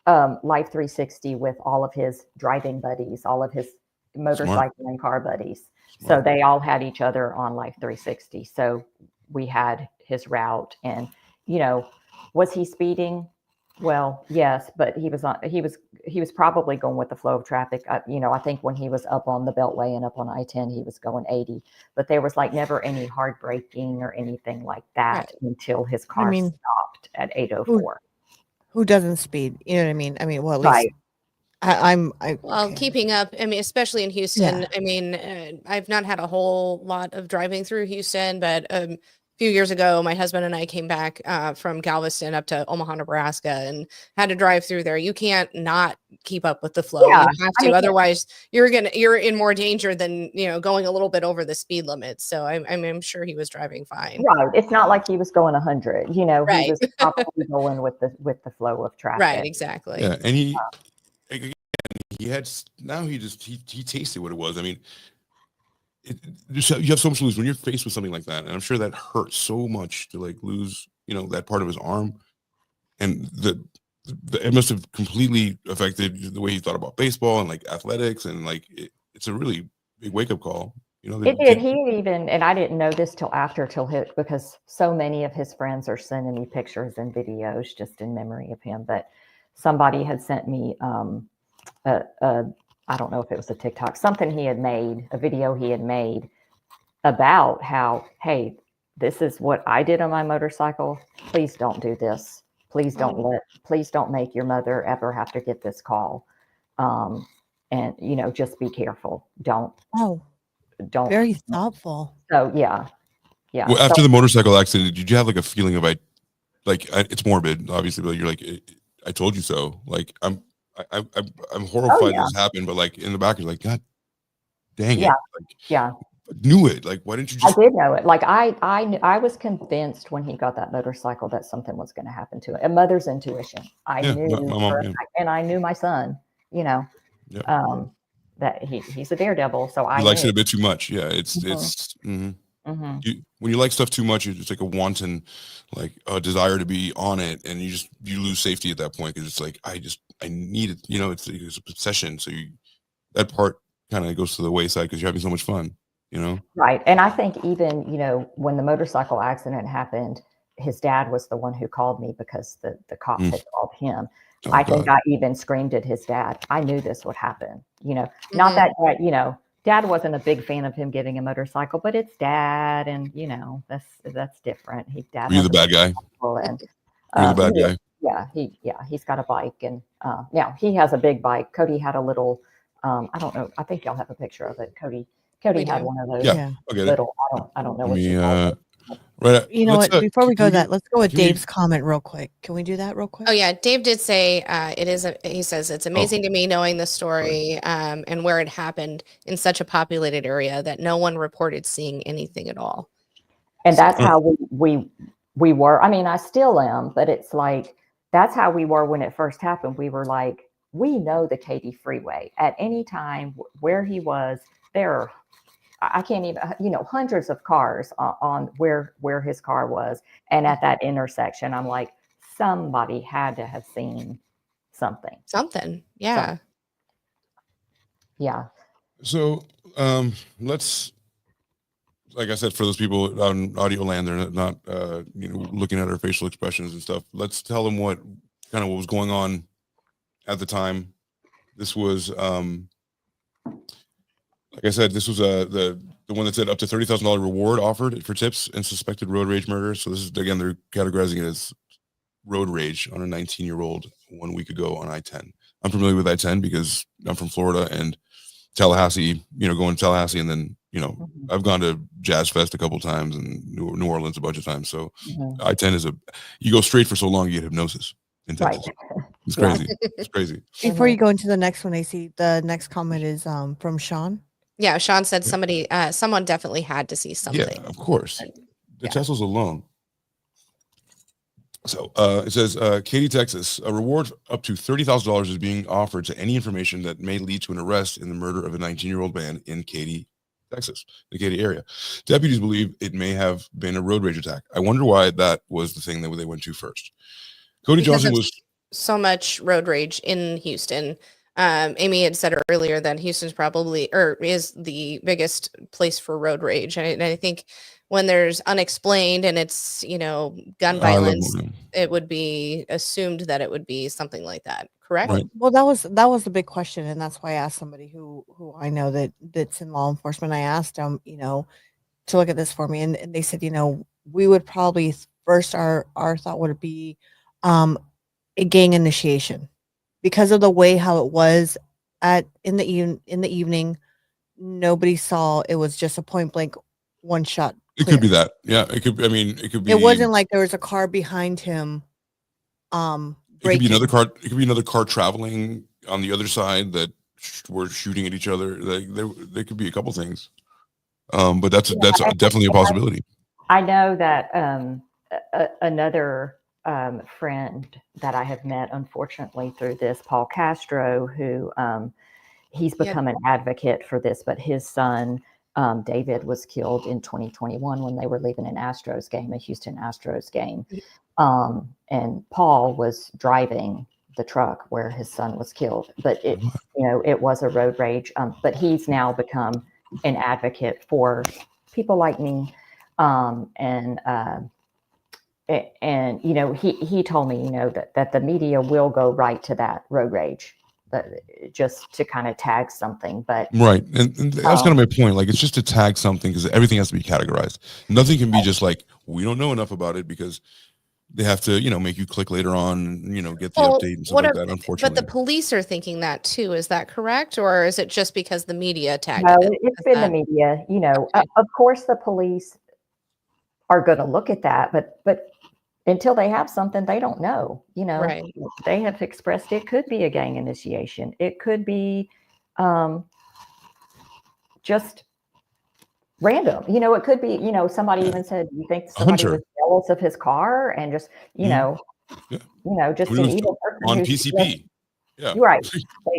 Life 360 with all of his driving buddies, all of his motorcycle and car buddies. So they all had each other on Life 360. So we had his route, and was he speeding? Well, yes, but he was probably going with the flow of traffic. I think when he was up on the Beltway and up on I-10, he was going 80, but there was like never any hard braking or anything like that until his car stopped at 804. Who doesn't speed? You know what I mean? I mean, well, at least well, keeping up. I mean, especially in Houston. I mean, I've not had a whole lot of driving through Houston, but a few years ago, my husband and I came back from Galveston up to Omaha, Nebraska, and had to drive through there. You can't not keep up with the flow. You have to, otherwise you're in more danger than going a little bit over the speed limit. So I'm sure he was driving fine. Right. It's not like he was going 100. He was probably going with the flow of traffic. Right. Exactly. Yeah, and he tasted what it was. I mean, you have so much to lose when you're faced with something like that, and I'm sure that hurts so much to like lose, that part of his arm, and it must have completely affected the way he thought about baseball and like athletics, and like it's a really big wake up call. It did. He even, and I didn't know this because so many of his friends are sending me pictures and videos just in memory of him. But somebody had sent me I don't know if it was a TikTok, something he had made, a video he had made about how, hey, this is what I did on my motorcycle. Please don't do this. Please don't make your mother ever have to get this call. And just be careful. Don't. Very thoughtful. So yeah. Well, after the motorcycle accident, did you have like a feeling of it's morbid, obviously, but you're like, I told you so. Like I'm horrified this happened, but like in the back, you're like, God dang it. I knew it. Like, why didn't you just? I did know it. Like I was convinced when he got that motorcycle that something was going to happen to it. A mother's intuition. I knew, my mom, and I knew my son, that he's a daredevil. So he likes it a bit too much. Yeah. It's when you like stuff too much, it's like a wanton, like a desire to be on it, and you lose safety at that point because it's like I need it. It's a obsession. So that part kind of goes to the wayside because you're having so much fun. Right. And I think even when the motorcycle accident happened, his dad was the one who called me because the cops had called him. Oh, I think I even screamed at his dad. I knew this would happen. Not that Dad wasn't a big fan of him getting a motorcycle, but it's Dad, and that's different. Dad. You're the bad guy. And you're the bad guy. Yeah, he's got a bike, and now he has a big bike. Cody had a little. I don't know. I think y'all have a picture of it. Cody had one of those. Yeah. Little. I don't know what you call it. Right. What? Before we go to that, let's go with Dave's comment real quick. Can we do that real quick? Oh yeah, Dave did say he says it's amazing to me knowing the story and where it happened in such a populated area that no one reported seeing anything at all. And that's how we were. I mean, I still am, but it's like that's how we were when it first happened. We were like, we know the Katy Freeway. At any time where he was, there are, I can't even, hundreds of cars on where his car was. And at that intersection, I'm like, somebody had to have seen something. Yeah. Yeah. So let's, like I said, for those people out in audio land, they're not looking at our facial expressions and stuff. Let's tell them what was going on at the time. This was like I said, this was the one that said up to $30,000 reward offered for tips and suspected road rage murder. So this is, again, they're categorizing it as road rage on a 19-year-old 1 week ago on I-10. I'm familiar with I-10 because I'm from Florida and Tallahassee, going to Tallahassee, and then, I've gone to Jazz Fest a couple of times and New Orleans a bunch of times. So I-10 is you go straight for so long, you get hypnosis in Texas. Right. It's crazy. It's crazy. Before you go into the next one, AC, the next comment is from Sean. Yeah, Sean said someone definitely had to see something. Yeah, of course. The Tesla's alone. So it says, Katy, Texas, a reward up to $30,000 is being offered to any information that may lead to an arrest in the murder of a 19-year-old man in Katy, Texas, the Katy area. Deputies believe it may have been a road rage attack. I wonder why that was the thing that they went to first. Cody Because Johnson of was so much road rage in Houston. Amy had said earlier that Houston's probably or is the biggest place for road rage, and I think when there's unexplained and it's gun I love violence, moving. it would be assumed that it would be something like that. Correct? Right. Well, that was the big question, and that's why I asked somebody who I know that's in law enforcement. I asked them, to look at this for me, and they said, we would probably first our thought would be, a gang initiation, because of the way how it was in the evening. Nobody saw, it was just a point blank one shot. It could be that. Yeah, it could. I mean, it could be. It wasn't like there was a car behind him. It could be another car. It could be another car traveling on the other side that were shooting at each other. Like there could be a couple things. But that's definitely a possibility. I know that another friend that I have met, unfortunately, through this, Paul Castro, who he's become an advocate for this, but his son, David, was killed in 2021 when they were leaving an Astros game, a Houston Astros game. And Paul was driving the truck where his son was killed, but it was a road rage. But he's now become an advocate for people like me. And he told me, that the media will go right to that road rage, but just to kind of tag something. But right. And that's kind of my point. Like, it's just to tag something because everything has to be categorized. Nothing can be just like, we don't know enough about it, because they have to, make you click later on, get the update and stuff like that, unfortunately. But the police are thinking that too. Is that correct? Or is it just because the media tagged no, it? it's been the media, Okay. Of course the police are going to look at that, but until they have something, they don't know, Right. They have expressed it could be a gang initiation. It could be just random, it could be, somebody even said, you think somebody was jealous of his car and just, just an evil person on PCP. Yeah. Right.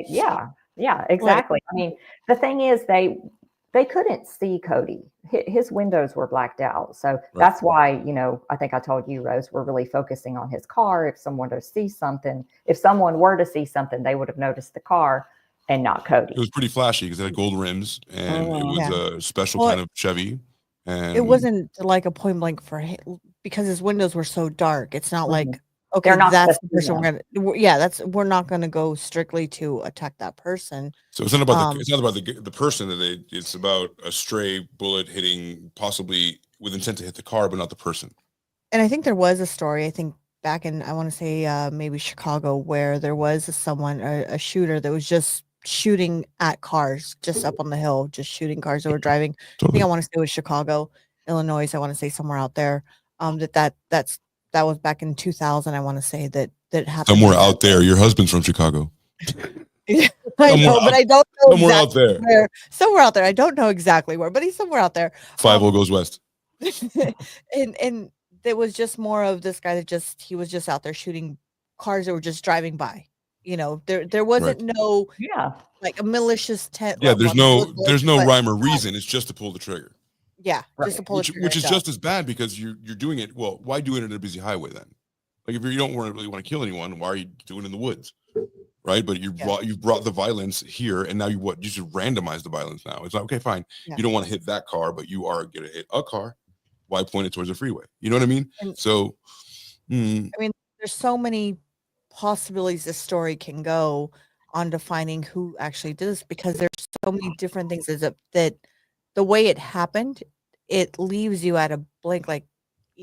Yeah, exactly. I mean, the thing is they couldn't see Cody. His windows were blacked out. So that's why, I think I told you, Rose, we're really focusing on his car. If someone were to see something, they would have noticed the car and not Cody. It was pretty flashy because it had gold rims and it was a special kind of Chevy. And it wasn't like a point blank for him because his windows were so dark. It's not like, okay, They're not that's the person we're not going to go strictly to attack that person. So it's not about the person it's about a stray bullet hitting, possibly with intent to hit the car, but not the person. And I think there was a story, I think back in, I want to say maybe Chicago, where there was a shooter that was just shooting at cars just up on the hill, just shooting cars that were driving. Totally. I think I want to say it was Chicago, Illinois. I want to say somewhere out there. That was back in 2000. I want to say that happened somewhere out there. Your husband's from Chicago. I know, but I don't know somewhere out there. Where. Somewhere out there. I don't know exactly where, but he's somewhere out there. 5-0 goes west. and it was just more of this guy that he was just out there shooting cars that were just driving by. There wasn't no like a malicious tent. Yeah, there's no rhyme or reason. It's just to pull the trigger. Yeah, just to pull the trigger. Which is just as bad because you're doing it. Well, why do it at a busy highway then? Like if you don't really want to kill anyone, why are you doing it in the woods? Right? But you've brought the violence here, and now you should randomize the violence now. It's like, okay, fine. Yeah. You don't want to hit that car, but you are going to hit a car. Why point it towards a freeway? You know what I mean? And, so, I mean, there's so many possibilities this story can go on defining who actually did this, because there's so many different things that the way it happened, it leaves you at a blank, like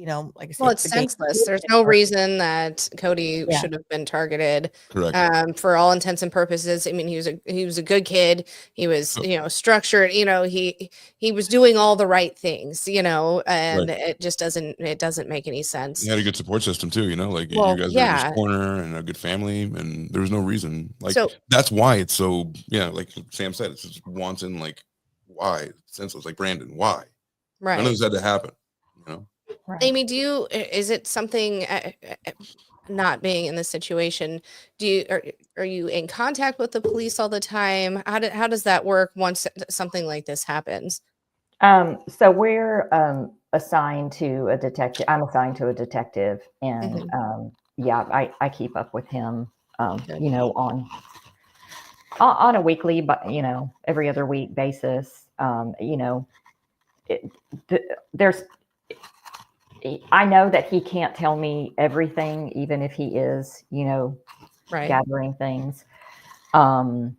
I said, it's senseless. There's no reason that Cody should have been targeted. Correct. For all intents and purposes. I mean, he was a good kid. He was, structured. He was doing all the right things. And it just doesn't make any sense. He had a good support system too. Like you guys were in his corner and a good family, and there was no reason. Like that's why it's so. Yeah, like Sam said, it's just wanton. Like why? It's senseless. Like Brandon, why? Right. None of this had to happen. Right. Amy, is it something, not being in this situation, are you in contact with the police all the time? How does that work once something like this happens? So we're assigned to a detective. I'm assigned to a detective, and yeah, I keep up with him, you know, on a weekly, but you know, every other week basis. You know, there's. I know that he can't tell me everything, even if he is, you know, Right. gathering things. But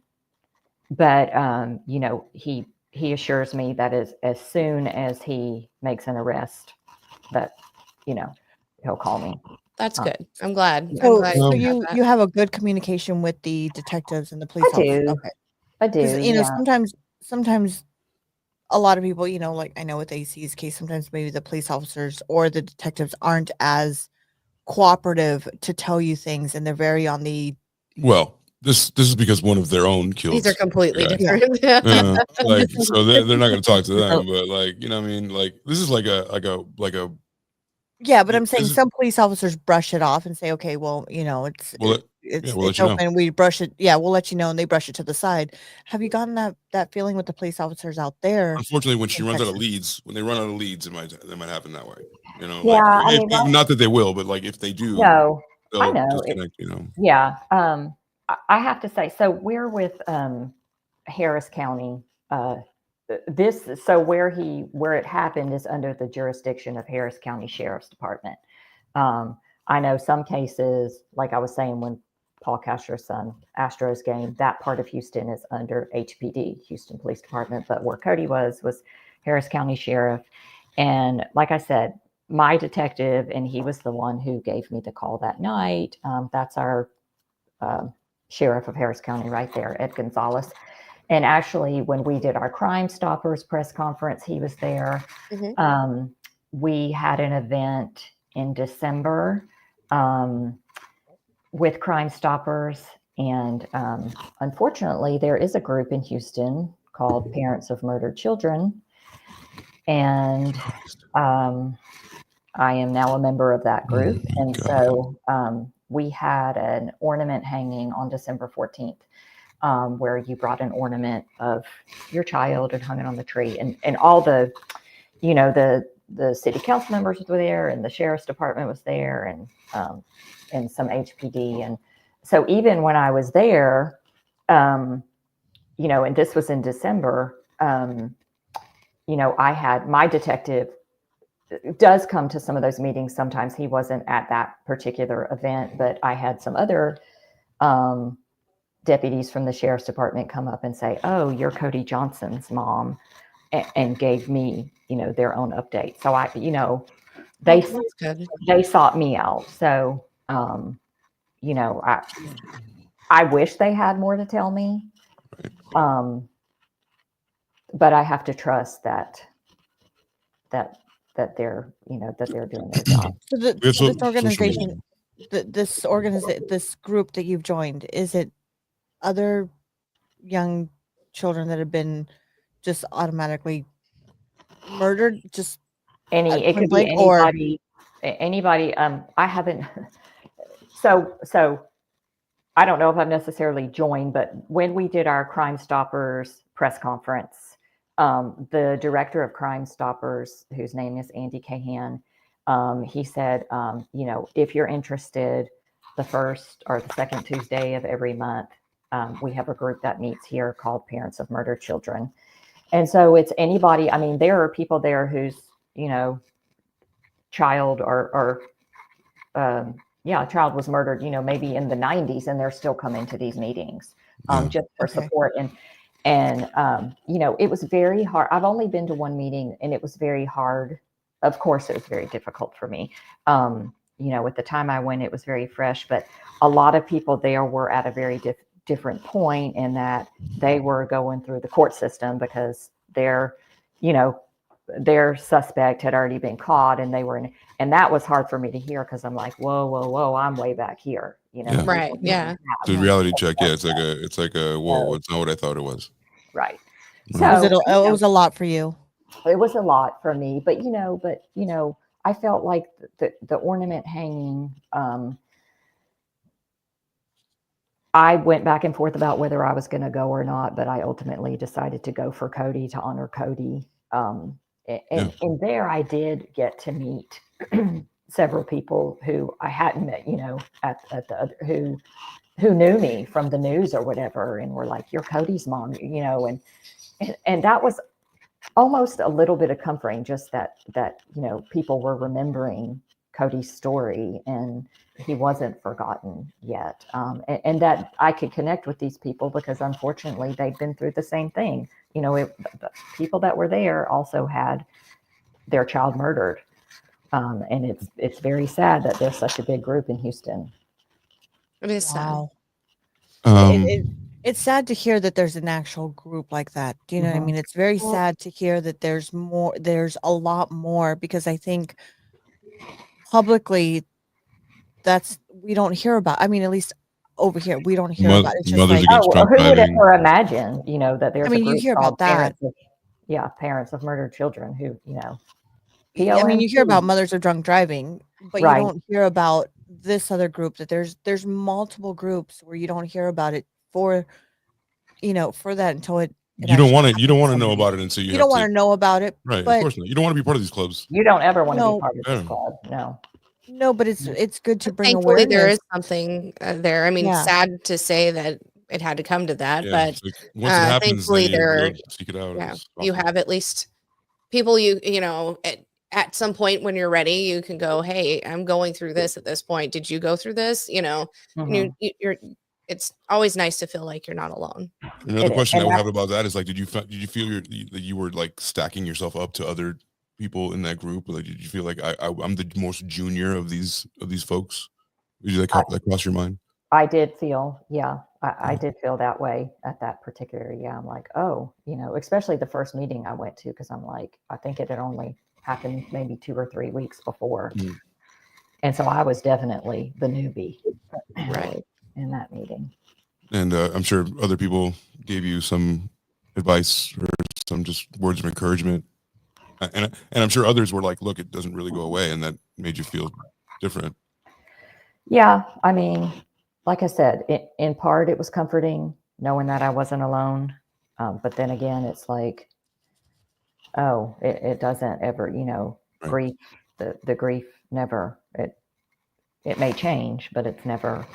you know, he assures me that as soon as he makes an arrest, that you know, he'll call me. That's good. I'm glad. So, you so got you that. you have a good communication with the detectives and the I police officers. do. Okay, I because do. you know Yeah. sometimes a lot of people, you know, like I know with AC's case, sometimes maybe the police officers or the detectives aren't as cooperative to tell you things, and they're very on the Well, this is because one of their own killed. These are completely guy. different. Like, so they're not going to talk to So- them, but like, you know what I mean? Like, this is like a Yeah, but Yeah, I'm saying this is- some police officers brush it off and say, okay, well, you know, We'll let it's you know. open. We brush it. Yeah, we'll let you know, and they brush it to the side. Have you gotten that feeling with the police officers out there? Unfortunately, when she in runs out of Texas? leads, when they run out of leads, it might happen that way. You know, Yeah. like I mean, not that they will, but like if they do, no, I they'll know. disconnect. You know. Yeah. I have to say, so we're with Harris County. So where it happened is under the jurisdiction of Harris County Sheriff's Department. I know some cases, like I was saying, when Paul Castro's son Astros game, that part of Houston is under HPD, Houston Police Department, but where Cody was Harris County Sheriff. And like I said, my detective, and he was the one who gave me the call that night. That's our sheriff of Harris County right there, Ed Gonzalez. And actually, when we did our Crime Stoppers press conference, he was there. We had an event in December with Crime Stoppers. And unfortunately, there is a group in Houston called Parents of Murdered Children. And I am now a member of that group. And so we had an ornament hanging on December 14th. Where you brought an ornament of your child and hung it on the tree, and all the, you know, the city council members were there, and the sheriff's department was there, and some HPD, and so even when I was there, you know, and this was in December, you know, I had my detective does come to some of those meetings. Sometimes he wasn't at that particular event, but I had some other deputies from the sheriff's department come up and say, "Oh, you're Cody Johnson's mom," and gave me, you know, their own update. So I, you know, they sought me out. So, you know, I wish they had more to tell me, but I have to trust that they're, you know, that they're doing their job. So this organization, this group that you've joined, is it other young children that have been just automatically murdered? Just It could be anybody. I haven't. So I don't know if I've necessarily joined, but when we did our Crime Stoppers press conference, the director of Crime Stoppers, whose name is Andy Cahan, he said, you know, if you're interested, the first or the second Tuesday of every month, we have a group that meets here called Parents of Murdered Children. And so it's anybody. I mean, there are people there whose, you know, child or child was murdered, you know, maybe in the 90s, and they're still coming to these meetings just for support. And you know, it was very hard. I've only been to one meeting, and it was very hard. Of course, it was very difficult for me. You know, at the time I went, it was very fresh, but a lot of people there were at a very different point in that they were going through the court system because their, you know, their suspect had already been caught, and they were in, and that was hard for me to hear because I'm like, whoa, I'm way back here, you know. Yeah. Right. Yeah. The reality check. Yeah, it's like a whoa, it's not what I thought it was. Right. So it was a lot for you. It was a lot for me, but you know, I felt like the ornament hanging, I went back and forth about whether I was going to go or not, but I ultimately decided to go for Cody, to honor Cody. And there I did get to meet several people who I hadn't met, at the other, who knew me from the news or whatever, and were like, "You're Cody's mom," and that was almost a little bit of comforting, just that people were remembering Cody's story and he wasn't forgotten yet, and that I could connect with these people because unfortunately they've been through the same thing. The people that were there also had their child murdered, and it's very sad that there's such a big group in Houston. It is Wow. Um, It's sad to hear that there's an actual group like that. Do you know what I Mhm. mean? It's very sad to hear that there's a lot more, because I think publicly we don't hear about. I mean, at least over here, we don't hear about it. It's just Mothers like, Against Oh, Drunk who would Driving. ever imagine, that I there's a mean, you group hear called about that. Parents of murdered children who, I mean, you hear about POMC. mothers of drunk driving, but you Right. don't hear about this other group. That there's multiple groups where you don't hear about it for that until it You don't actually want to. You happens don't to want to know somebody. about it until you You have don't want to. to know about it, Right. Of but course not. You don't want to be part of these clubs. You don't ever want to be no, part of Yeah. this club. No. no, but it's good to bring Thankfully, there awareness. is something there. I mean, Yeah. sad to say that it had to come to that, Yeah. but It's like, once it happens, then thankfully you there, go seek it out. yeah, It's you awful. have at least people at some point when you're ready, you can go, "Hey, I'm going through this at this point. Did you go through this?" And Mhm. you're. It's always nice to feel like you're not alone. Another question I And would that's have about that is like, did you feel that you were like stacking yourself up to other people in that group? Like, did you feel like I'm the most junior of these folks? Did you that cross your mind? I did feel, I Yeah. did feel that way at that particular, I'm like, oh, especially the first meeting I went to, because I'm like, I think it had only happened maybe 2 or 3 weeks before. Mm. And so I was definitely the newbie Right. in that meeting. And I'm sure other people gave you some advice or some just words of encouragement. And I'm sure others were like, look, it doesn't really go away. And that made you feel different. Yeah. I mean, like I said, in part, it was comforting knowing that I wasn't alone. But then again, it's like, oh, it doesn't ever, Right. grief, the grief never, it may change, but it's never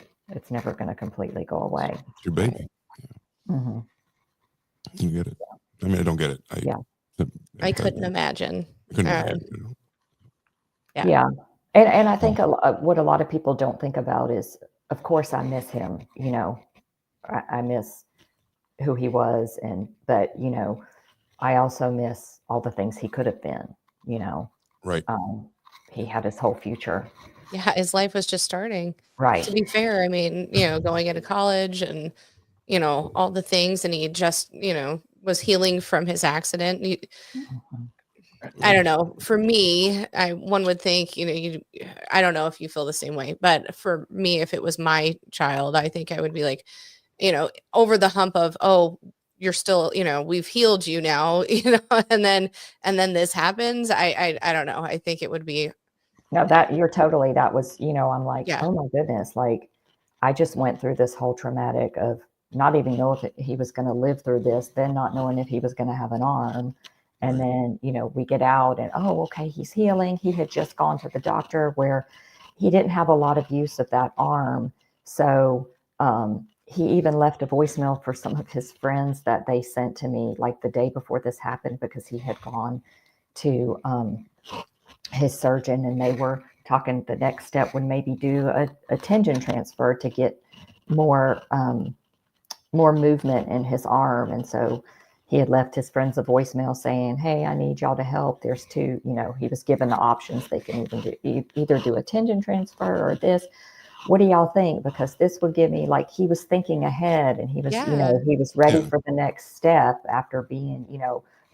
going to completely go away. It's your baby. Mm-hmm. You get it. I mean, I don't get it. I couldn't imagine. I couldn't imagine. Yeah. And I think what a lot of people don't think about is, of course, I miss him. I miss who he was, but I also miss all the things he could have been. Right. He had his whole future. Yeah, his life was just starting. Right. To be fair, I mean, going into college and all the things, and he just was healing from his accident. Mhm. I don't know. For me, one would think, I don't know if you feel the same way, but for me, if it was my child, I think I would be like, over the hump of, oh, you're still, we've healed you now, and then this happens. I don't know. I think it would be. No, that was, I'm like, Yeah. oh my goodness. Like, I just went through this whole traumatic of not even know if he was going to live through this, then not knowing if he was going to have an arm. And then, we get out and, oh, okay, he's healing. He had just gone to the doctor where he didn't have a lot of use of that arm. So he even left a voicemail for some of his friends that they sent to me like the day before this happened, because he had gone to his surgeon and they were talking the next step would maybe do a tendon transfer to get more movement in his arm. And so he had left his friends a voicemail saying, hey, I need y'all to help. There's two, he was given the options. They can either do a tendon transfer or this. What do y'all think? Because this would give me, like, he was thinking ahead and he was, he was ready for the next step after being,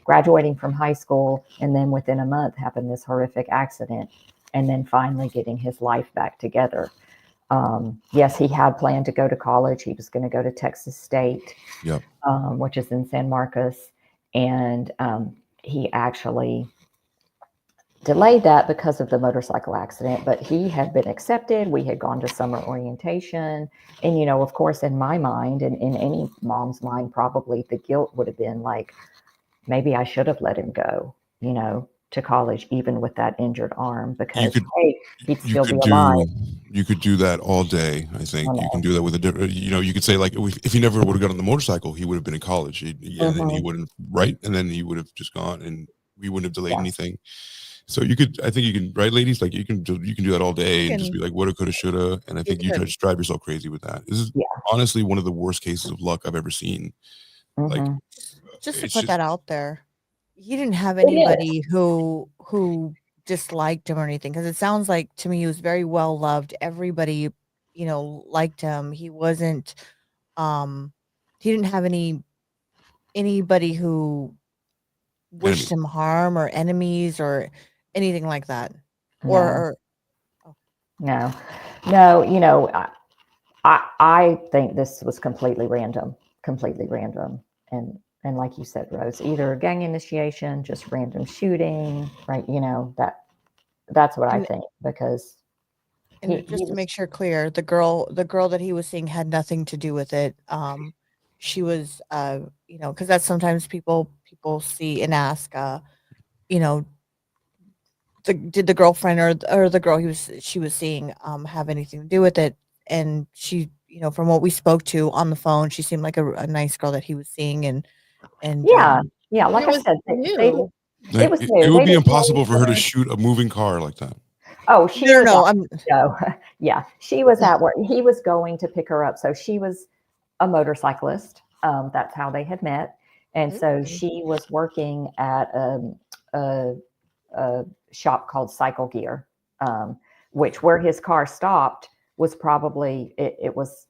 graduating from high school and then within a month having this horrific accident and then finally getting his life back together. Yes, he had planned to go to college. He was going to go to Texas State, which is in San Marcos. And he actually delayed that because of the motorcycle accident, but he had been accepted. We had gone to summer orientation. And, you know, of course, in my mind and in any mom's mind, probably the guilt would have been like, maybe I should have let him go, you know, to college, even with that injured arm, because could hey, he'd you still be could alive. do that all day. I I think you can know. do that with a different, you know, you could say like if he never would have got on the motorcycle, he would have been in college, and then he Mhm. wouldn't, right, and then he would have just gone, and we wouldn't have delayed Yeah. anything. So you could, I think you can, right, ladies, like you can do that all day and just be can- like, woulda, coulda, shoulda, and I think you could. just drive yourself crazy with that. This is Yeah. honestly one of the worst cases of luck I've ever seen. Like Mhm. Just to it's put just that out there, he didn't have It is. anybody who disliked him or anything, because it sounds like to me he was very well loved. Everybody, you know, liked him. He wasn't he didn't have anybody who wished enemy. him harm or enemies or anything like that. No. Or No, no, you know, I think this was completely random, and like you said, Rose, either gang initiation, just random shooting, right? You know, that's what I And- think, because and he just to was, make sure clear, the girl that he was seeing had nothing to do with it. She was you know, because that's sometimes people see and ask you know, did the girlfriend or the girl she was seeing have anything to do with it? And she, you know, from what we spoke to on the phone, she seemed like a nice girl that he was seeing, and yeah, yeah. Like It I was said, new. it was It new. would They be didn't know impossible each for her to other. shoot a moving car like that. Oh, she no, was no, on the show. Yeah, she was at work. He was going to pick her up, so she was a motorcyclist. That's how they had met. And so Mhm. she was working at a, a shop called Cycle Gear, which where his car stopped was probably, it was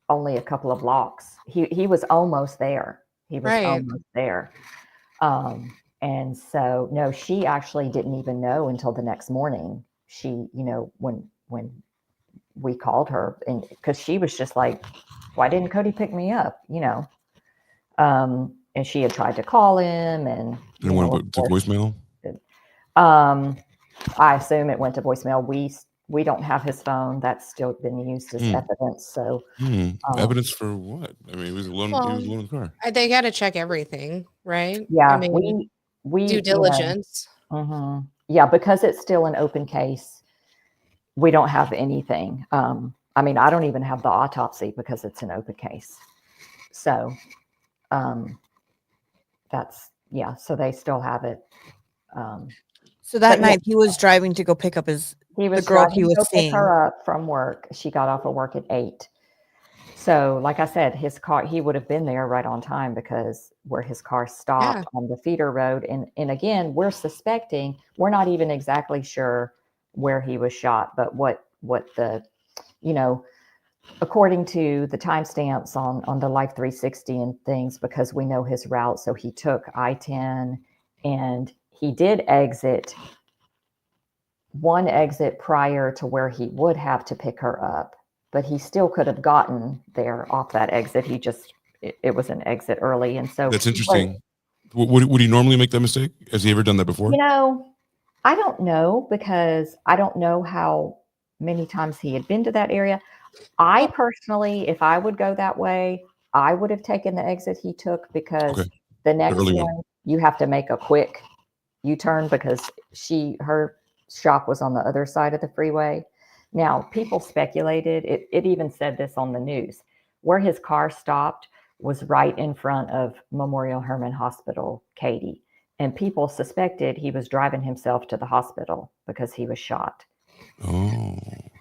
only a couple of blocks. He was almost there. He was Right. almost there. And so, no, she actually didn't even know until the next morning. She, you know, when we called her, and because she was just like, why didn't Cody pick me up? You know, and she had tried to call him, and you And know, went of to course, voicemail. um, I assume it went to voicemail. We don't have his phone. That's still been used as Hmm. evidence. So, Evidence for what? I mean, he was alone. He was Well, alone in the car. they got to check everything, right? I yeah, mean, we due you know, diligence. yeah, because it's still an open case. We don't have anything. I mean, I don't even have the autopsy because it's an open case. So, that's, yeah, so they still have it. so that But yeah, night he was driving to go pick up he the was girl driving he to was go pick seeing. her up from work. She got off of work at 8. So, like I said, his car, he would have been there right on time because where his car stopped Yeah. on the feeder road. And again, we're suspecting, we're not even exactly sure where he was shot, but what the, you know, according to the timestamps on the Life 360 and things, because we know his route. So he took I-10 and he did exit one exit prior to where he would have to pick her up, but he still could have gotten there off that exit. He just, it was an exit early. And so, That's but, interesting. Would he normally make that mistake? Has he ever done that before? you know, I don't know, because I don't know how many times he had been to that area. I Well, personally, if I would go that way, I would have taken the exit he took, because Okay, the the next early one. one you have to make a quick U-turn, because her shop was on the other side of the freeway. Now, people speculated, it even said this on the news, where his car stopped was right in front of Memorial Hermann Hospital, Katy. And people suspected he was driving himself to the hospital because he was shot. Oh,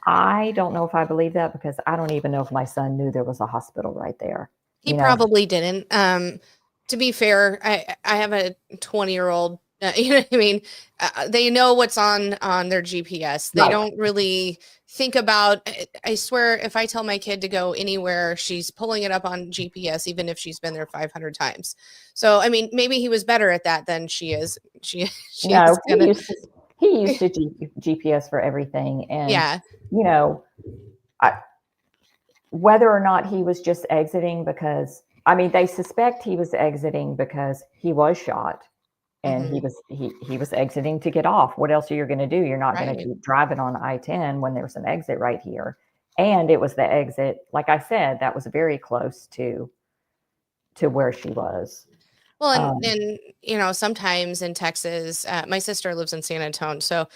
I don't know if I believe that, because I don't even know if my son knew there was a hospital right there. he You know, probably didn't. To be fair, I have a 20-year-old. You know what I mean? They know what's on their GPS. They right. don't really think about. I swear, if I tell my kid to go anywhere, she's pulling it up on GPS, even if she's been there 500 times. So, I mean, maybe he was better at that than she is. She No, is gonna. he used to GPS for everything. And, Yeah. you know, whether or not he was just exiting because, I mean, they suspect he was exiting because he was shot. and Mhm. he was exiting to get off. What else are you going to do? You're not going to Right. keep driving on I-10 when there's an exit right here. And it was the exit, like I said, that was very close to where she was. Well, Um, and you know, sometimes in Texas, my sister lives in San Antonio, so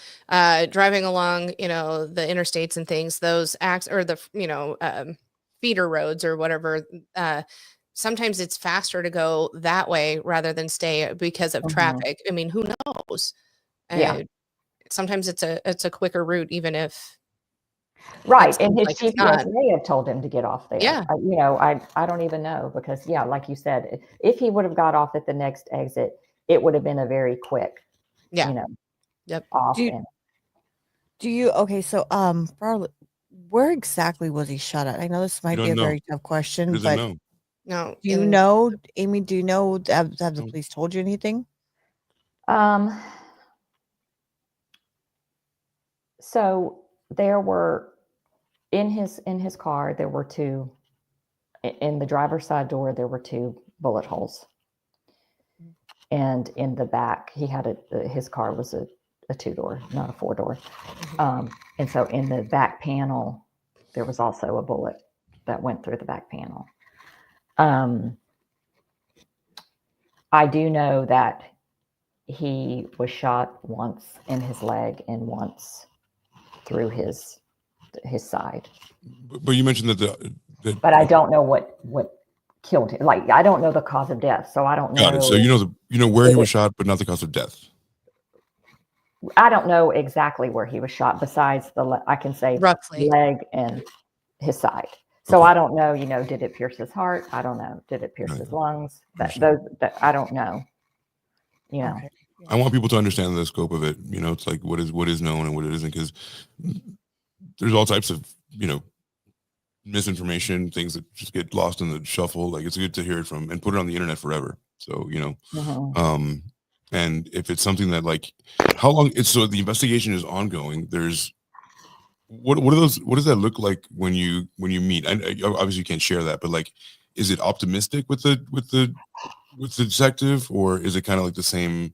driving along, you know, the interstates and things, those acts or the feeder roads or whatever. Sometimes it's faster to go that way rather than stay because of mhm. traffic. I mean, who knows? Yeah. Uh, Sometimes it's a quicker route, even if it Right, and seems his like it's GPS not. may have told him to get off there. Yeah, I don't even know because, yeah, like you said, if he would have got off at the next exit, it would have been a very quick, yeah, you know, yep. off. Do you, And do you okay? So for where exactly was he shot at? I know this You might be don't a know. very tough He question, doesn't but know. No, do you know, Amy? Do you know? Have the No. police told you anything? um, so there were in his car there were two in the driver's side door there were two bullet holes, and in the back he had his car was a two-door, not a four-door. And so in the back panel, there was also a bullet that went through the back panel. I do know that he was shot once in his leg and once through his side. But you mentioned that But I don't know what killed him. Like, I don't know the cause of death, so I don't got it. know. So you know where he was shot, but not the cause of death. I don't know exactly where he was shot. Besides I can say roughly. leg and his side. So Okay. I don't know. Did it pierce his heart? I don't know. Did it pierce Right. his lungs? Understand. That I don't know. Okay. I want people to understand the scope of it. You know, it's like what is known and what it isn't, because there's all types of misinformation, things that just get lost in the shuffle. Like, it's good to hear it from and put it on the internet forever. So Mhm. and if it's something that, like, how long it's so the investigation is ongoing. There's what are those? What does that look like when you meet? And obviously you can't share that, but like, is it optimistic with the detective, or is it kind of like the same?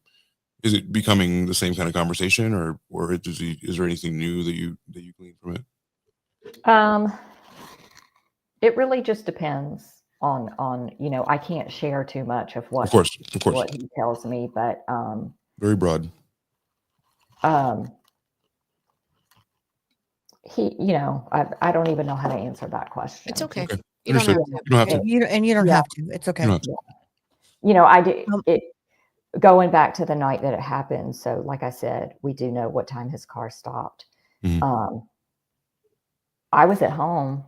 Is it becoming the same kind of conversation, or is there anything new that you glean from it? It really just depends on I can't share too much of Of course, what he tells me, but very broad. he I don't even know how to answer that question. It's okay. Okay, You don't understood. have to. You don't have to. You don't Yeah. have to. It's okay. You don't have to. I did Um, it going back to the night that it happened. So like I said, we do know what time his car stopped. Mhm. I was at home,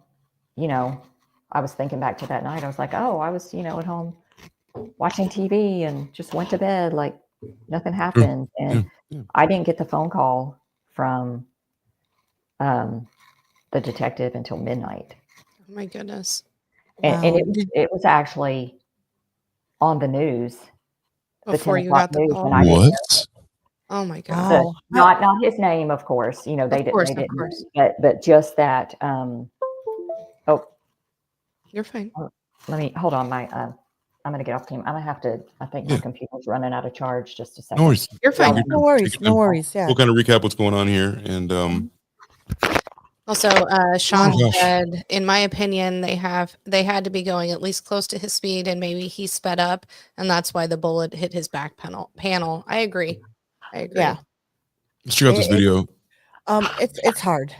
I was thinking back to that night. I was like, oh, I was, at home watching TV and just went to bed like nothing happened. And Yeah. I didn't get the phone call from the detective until midnight. Oh my goodness. And Wow. it was actually on the news, the 10 Before you o'clock got the news, call. and I didn't know. What? Oh my goodness. Wow. Not his name, of course. They Of didn't. course, They of didn't. course. But just that. Oh, You're fine. let me hold on. I'm gonna get off team. I'm gonna have to. I think my Yeah. computer's running out of charge. Just a No second. worries. You're fine. No worries. No worries. Yeah. We'll kind of recap what's going on here, and Also, Sean Oh, gosh. said, in my opinion, they had to be going at least close to his speed, and maybe he sped up, and that's why the bullet hit his back panel. I agree. Yeah. let's check out this video. It's hard.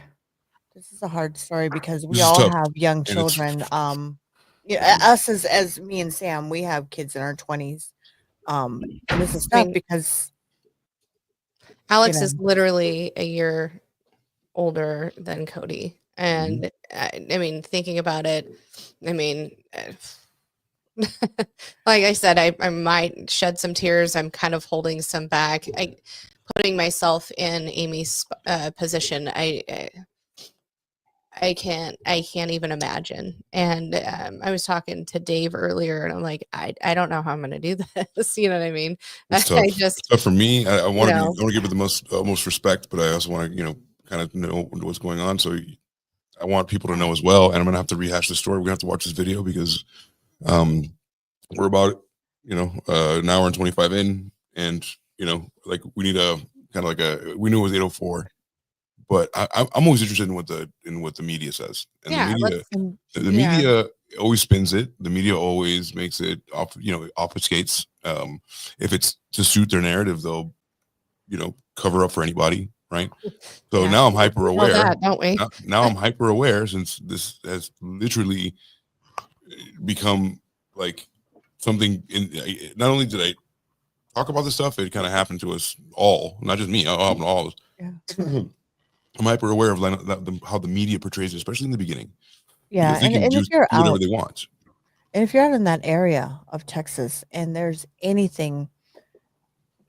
This is a hard story because we This is all tough, have young and it's children. Us as me and Sam, we have kids in our 20s. And this is I tough mean, because Alex know. is literally a year older than Cody, and I mean, thinking about it, I mean, like I said, I might shed some tears. I'm kind of holding some back. Putting myself in Amy's position, I can't even imagine. And I was talking to Dave earlier, and I'm like, I don't know how I'm going to do this. You know what I mean? It's tough. I It's just, tough for me. I you want to know, give it the most respect, but I also want to kind of know what's going on. So I want people to know as well. And I'm gonna have to rehash the story. We're gonna have to watch this video because we're about an hour and 25 in, and like we need a kind of like we knew it was 804, but I'm always interested in what the media says, and the media always spins it. The media always makes it obfuscates. If it's to suit their narrative, they'll cover up for anybody, right? So now I'm hyper aware. Don't we? Now I'm hyper aware since this has literally become like something. Not only did I talk about this stuff, it kind of happened to us all, not just me. All. Yeah. I'm hyper aware of how the media portrays it, especially in the beginning. Yeah, and if you're do whatever out, they want. and if you're out in that area of Texas, and there's anything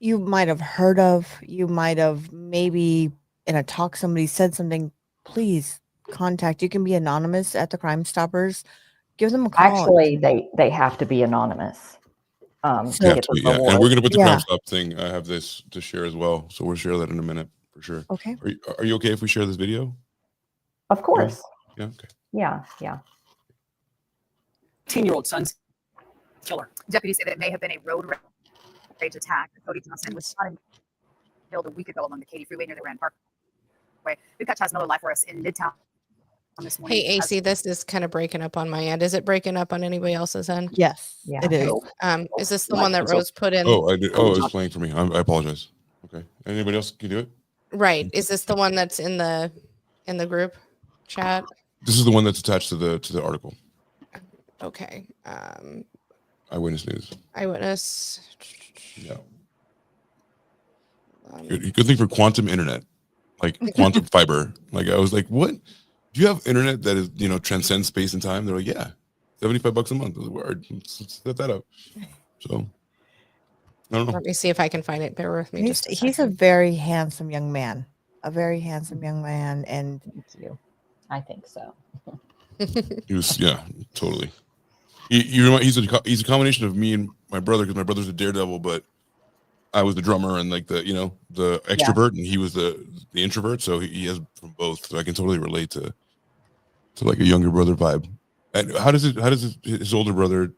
you might have heard of, you might have maybe in a talk somebody said something, please contact. You can be anonymous at the Crime Stoppers. Give them a call. Actually, they have to be anonymous. So- to get the Yeah, and reward. we're gonna put the Yeah. Crime Stop thing. I have this to share as well, so we'll share that in a minute for sure. Okay. Are you okay if we share this video? Of course. Yeah. Okay. Yeah. 18-year-old son's killer. Deputies say that it may have been a road rage attack. Cody Johnson was shot and killed a week ago along the Katy Freeway near the Grand Parkway. We've got Chaz Miller live for us in Midtown this morning. Hey, AC, this is kind of breaking up on my end. Is it breaking up on anybody else's end? Yes, Yeah. it is. Is this the one that Rose put in? Oh, I did. Oh, it's playing for me. I apologize. Okay. Anybody else can do it? Right. Is this the one that's in the group chat? This is the one that's attached to the article. Okay. Eyewitness News. Eyewitness. Yeah. Good thing for quantum internet, like quantum fiber. Like I was like, what? Do you have internet that is transcends space and time? They're like, yeah, $75 a month. I was like, word. Let's set that up. So I don't know. Let me see if I can find it. Bear with me. He's a very handsome young man. A very handsome young man, and Thank you. I think so. He was, yeah, totally. He's a combination of me and my brother, because my brother's a daredevil, but I was the drummer and like the extrovert, and he was the introvert. So he has from both. So I can totally relate to like a younger brother vibe. And how does his older brother?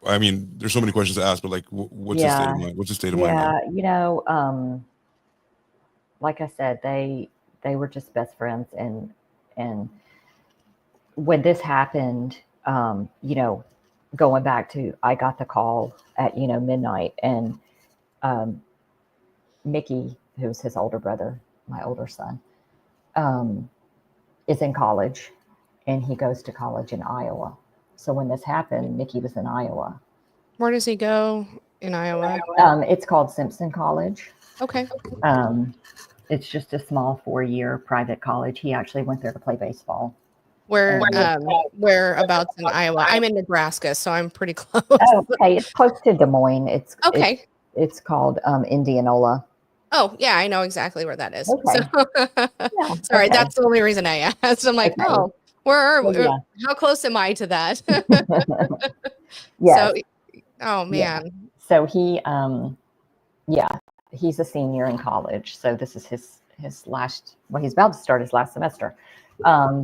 I mean, there's so many questions to ask, but like, what's his state of mind? What's his state of mind? Yeah, like I said, they were just best friends, and when this happened, going back to, I got the call at midnight, and Mickey, who's his older brother, my older son, is in college, and he goes to college in Iowa. So when this happened, Mickey was in Iowa. Where does he go in Iowa? It's called Simpson College. Okay. It's just a small 4-year private college. He actually went there to play baseball. Whereabouts in Iowa? I'm in Nebraska, so I'm pretty close. Oh, okay. It's close to Des Moines. Okay. It's called Indianola. Oh, yeah, I know exactly where that is. Okay. So, Yeah, sorry, okay. that's the only reason I asked. I'm like, Okay. oh, where are we? Yeah. How close am I to that? Yes. So, oh man. Yeah. So he, he's a senior in college. So this is his last. Well, he's about to start his last semester. When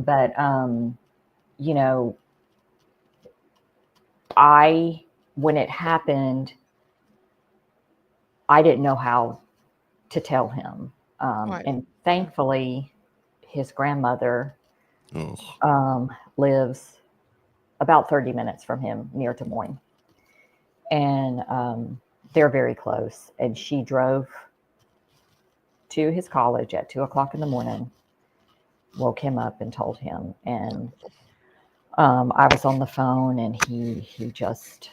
it happened, I didn't know how to tell him. Right. And thankfully, his grandmother Oh. lives about 30 minutes from him near Des Moines. And they're very close. And she drove to his college at 2:00 in the morning, woke him up and told him. And I was on the phone, and he just,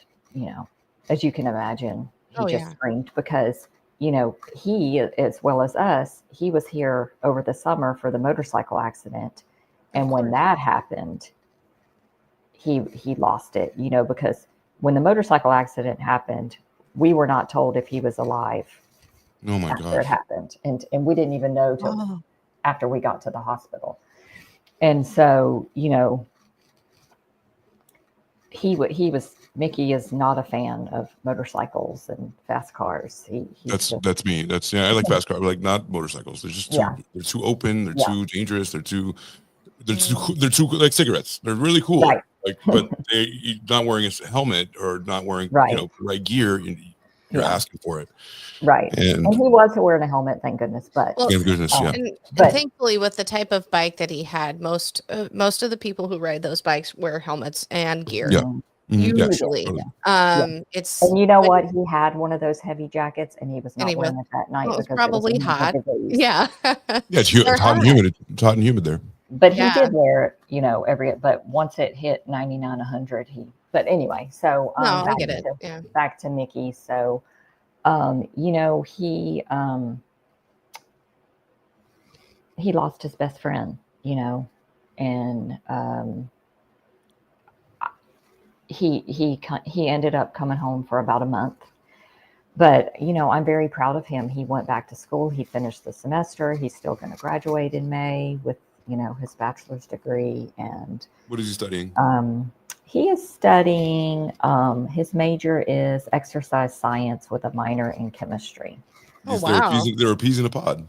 as you can imagine, he screamed because, he, as well as us, he was here over the summer for the motorcycle accident. And when that happened, he lost it, because when the motorcycle accident happened, we were not told if he was alive. Oh my after gosh. it happened. And we didn't even know till after we got to the hospital. And so, Mickey is not a fan of motorcycles and fast cars. That's me. I like fast cars, but like not motorcycles. They're just too, they're too open. They're too dangerous. They're too they're too like cigarettes. They're really cool. Right. Like, but you're not wearing a helmet or not wearing Right. the right gear. You're Yeah. asking for it. Right. And he was wearing a helmet, thank goodness. But Well, thank goodness, yeah. And But- thankfully, with the type of bike that he had, most of the people who ride those bikes wear helmets and gear. Yeah. Mhm. Mhm, yeah, Usually, totally. it's And you know when- what? He had one of those heavy jackets, and he was And not he was- wearing it that night well, it was because probably it was hot. 100 degrees. Yeah, Yeah, it's They're hot and hot. humid. It's hot and humid there. But he Yeah. did wear it, but once it hit 99, 100, but anyway, so no, I back get it. to- Yeah, back to Mickey. So, he lost his best friend, and he ended up coming home for about a month. But I'm very proud of him. He went back to school. He finished the semester. He's still going to graduate in May with his bachelor's degree. And What is he studying? he is studying. His major is exercise science with a minor in chemistry. Oh, These- wow. There are peas in a pod.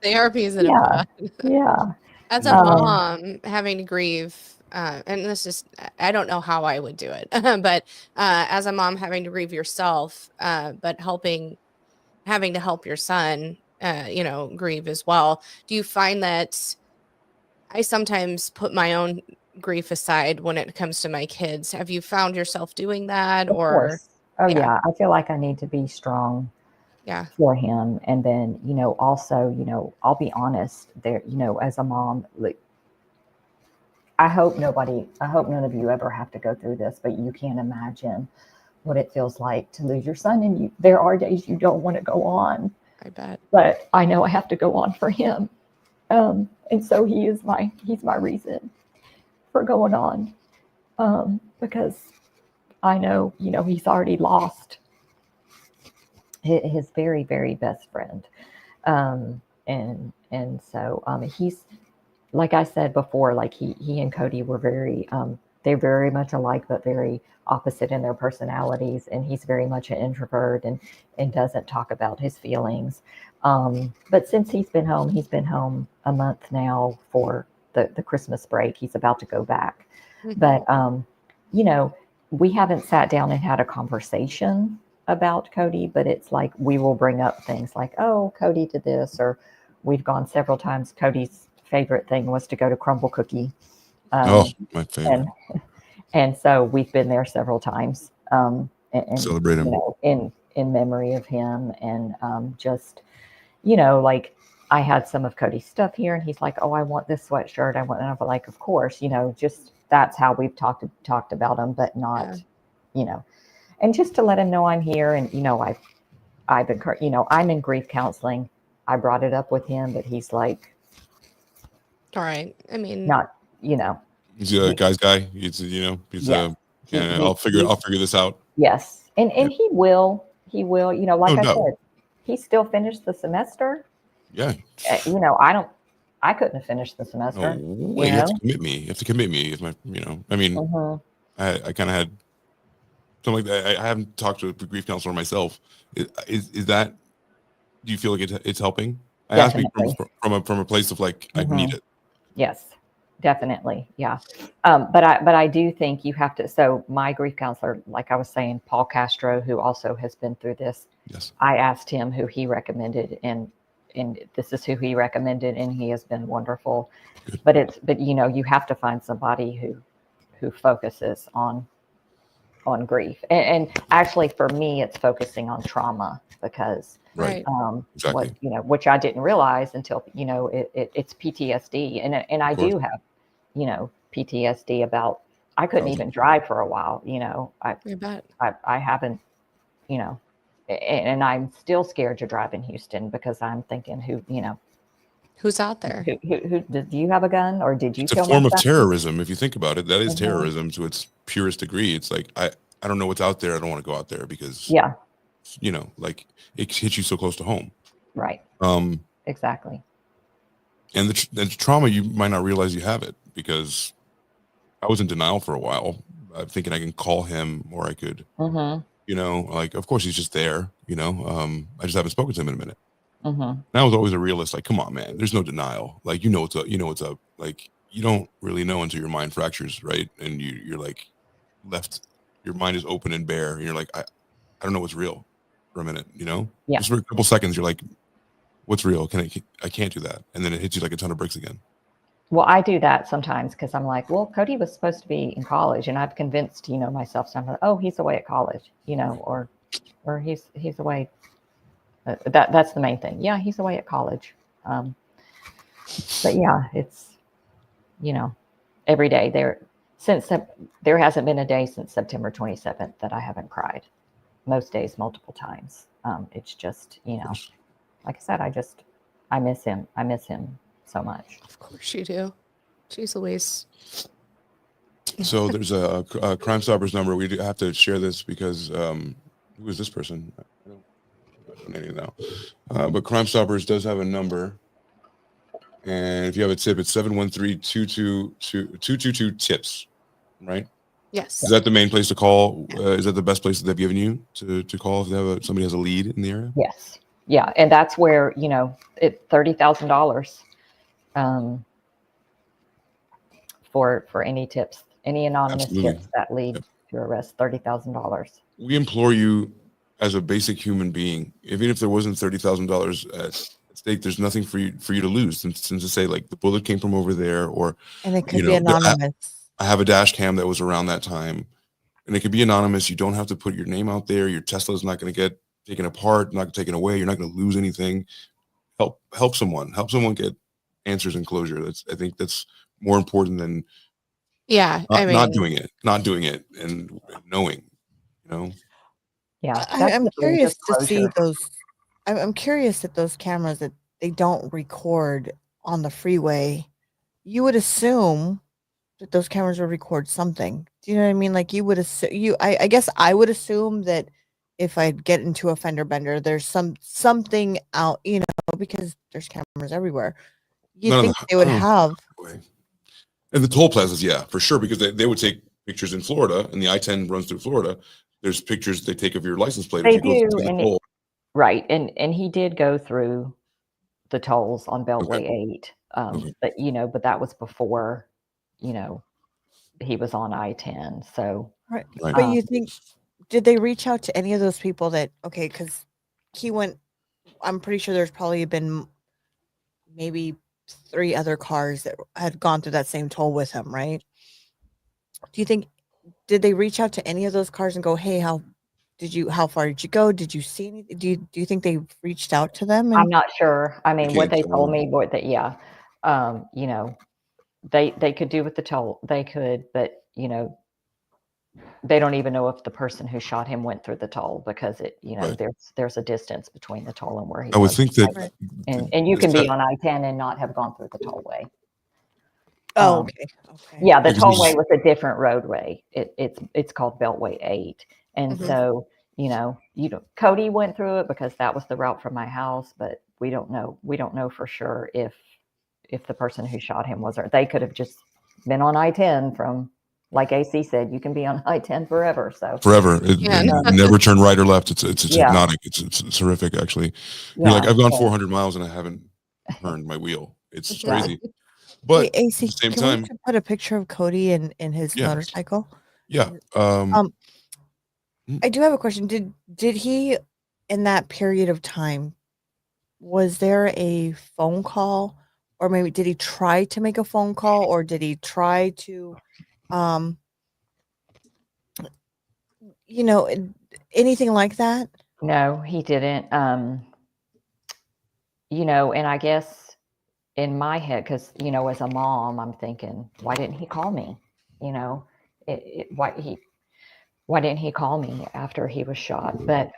they are peas in a Yeah. pod. Yeah. As a mom, having to grieve, and this is, I don't know how I would do it, but as a mom, having to grieve yourself, but having to help your son, grieve as well. Do you find that I sometimes put my own grief aside when it comes to my kids? Have you found yourself doing that? Of Or, course. Oh yeah. yeah. I feel like I need to be strong yeah, for him. And then, also, I'll be honest there, as a mom, like, I hope none of you ever have to go through this, but you can't imagine what it feels like to lose your son. And there are days you don't want to go on, I bet. but I know I have to go on for him. And so he's my reason for going on. Because I know, he's already lost his very, very best friend. And so he's, like I said before, like he and Cody were they're very much alike, but very opposite in their personalities. And he's very much an introvert and doesn't talk about his feelings. But since he's been home a month now for the Christmas break. He's about to go back. Mhm. But, we haven't sat down and had a conversation about Cody, but it's like we will bring up things like, oh, Cody did this, or we've gone several times. Cody's favorite thing was to go to Crumble Cookie. My favorite. And so we've been there several times. And Celebrate him. In memory of him. And just, like I had some of Cody's stuff here and he's like, oh, I want this sweatshirt. And I'm like, of course, just that's how we've talked about him, but not, and just to let him know I'm here. And, I've been, I'm in grief counseling. I brought it up with him, but he's like, All right. I mean, not, He's a guy's guy. He's Yeah. I'll figure this out. Yes. And he will, like No I doubt. said, he still finished the semester. Yeah. I couldn't have finished the semester. No way. You have to commit me. You have to commit me. If my, I mean, Mhm. I kind of had something like that. I haven't talked to a grief counselor myself. Is that? Do you feel like it's helping? I ask you Definitely. from a place of like I Mhm. need it. Yes, definitely. Yeah. But I do think you have to. So my grief counselor, like I was saying, Paul Castro, who also has been through this, Yes. I asked him who he recommended, and this is who he recommended, and he has been wonderful. Good. But you have to find somebody who focuses on grief. And actually for me, it's focusing on trauma because Right. Exactly. which I didn't realize until, it's PTSD. And I Of course. do have, PTSD about, I couldn't Sounds even drive for a while, I bet. I haven't, and I'm still scared to drive in Houston because I'm thinking Who's out there? who do you have a gun or did you It's a kill form my of son? terrorism if you think about it. That is Mhm. terrorism to its purest degree. It's like I don't know what's out there. I don't want to go out there because Yeah, like it hits you so close to home. right. Exactly. And the trauma, you might not realize you have it because I was in denial for a while, thinking I can call him or I could, Mm-hmm. like, of course he's just there, I just haven't spoken to him in a minute. I was always a realist. Like, come on, man. There's no denial. Like, what's up. What's up. Like, you don't really know until your mind fractures, right? And you're like left. Your mind is open and bare, and you're like, I don't know what's real for a minute. Yeah. Just for a couple seconds, you're like, what's real? I can't do that, and then it hits you like a ton of bricks again. Well, I do that sometimes because I'm like, well, Cody was supposed to be in college, and I've convinced myself. So I'm like, oh, he's away at college, or he's away. That's the main thing. Yeah, he's away at college. But yeah, it's every day there hasn't been a day since September 27th that I haven't cried. Most days, multiple times. It's just like I said, I miss him. I miss him so much. Of course you do. Jeez Louise. So there's a Crime Stoppers number. We do have to share this because who is this person? I don't know now. But Crime Stoppers does have a number. And if you have a tip, it's 713-222-222-TIPS, right? Yes. Is that the main place to call? Is that the best place that they've given you to call if somebody has a lead in the area? Yes. Yeah. And that's where, it's $30,000 for any tips, any anonymous Absolutely. tips that lead to arrest, $30,000. We implore you as a basic human being, even if there wasn't $30,000 at stake, there's nothing for you to lose since to say like the bullet came from over there, or And it could be anonymous. I have a dash cam that was around that time, and it could be anonymous. You don't have to put your name out there. Your Tesla's not going to get taken apart, not taken away. You're not going to lose anything. Help someone get answers and closure. I think that's more important than not doing it and knowing, Yeah. I'm curious to see closure. those. I'm curious that those cameras that they don't record on the freeway. You would assume that those cameras would record something. Do you know what I mean? Like you would assume I guess I would assume that if I get into a fender bender, there's something out, because there's cameras everywhere. You think they would have. And the toll plazas, yeah, for sure, because they would take pictures in Florida, and the I-10 runs through Florida. There's pictures they take of your license plate. They if you do, go through the and toll. right, and he did go through the tolls on Beltway 8, but but that was before, he was on I-10. So Right. But you think, did they reach out to any of those people because he went, I'm pretty sure there's probably been maybe 3 other cars that had gone through that same toll with him, right? Do you think, did they reach out to any of those cars and go, hey, how far did you go? Did you see anything? Do you think they reached out to them? I'm not sure. I mean, what they told me, they could do with the toll. They could, but they don't even know if the person who shot him went through the toll because there's a distance between the toll and where he. I would think that, and you can be on I-10 and not have gone through the tollway. Oh, okay. Yeah, the tollway was a different roadway. It's called Beltway 8, and so Cody went through it because that was the route from my house, but we don't know for sure if the person who shot him was, or they could have just been on I-10 from, like AC said, you can be on I-10 forever. So forever, never turn right or left. It's hypnotic. It's horrific, actually. You're like, I've gone 400 miles and I haven't turned my wheel. It's crazy. But hey, AC, at the same can time, we put a picture of Cody in his motorcycle? Yeah. I do have a question. Did he, in that period of time, was there a phone call, or maybe did he try to make a phone call, or did he try to, anything like that? No, he didn't. And I guess in my head, because as a mom, I'm thinking, why didn't he call me? Why didn't he call me after he was shot? But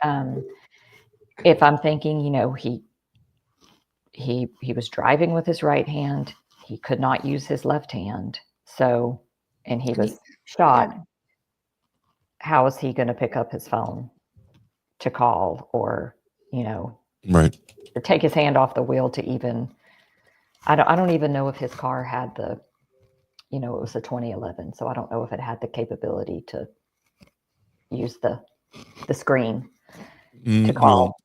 if I'm thinking, he was driving with his right hand, he could not use his left hand, and he was shot. How is he going to pick up his phone to call, or right, to take his hand off the wheel to even? I don't even know if his car had the, it was a 2011, so I don't know if it had the capability to use the screen to call.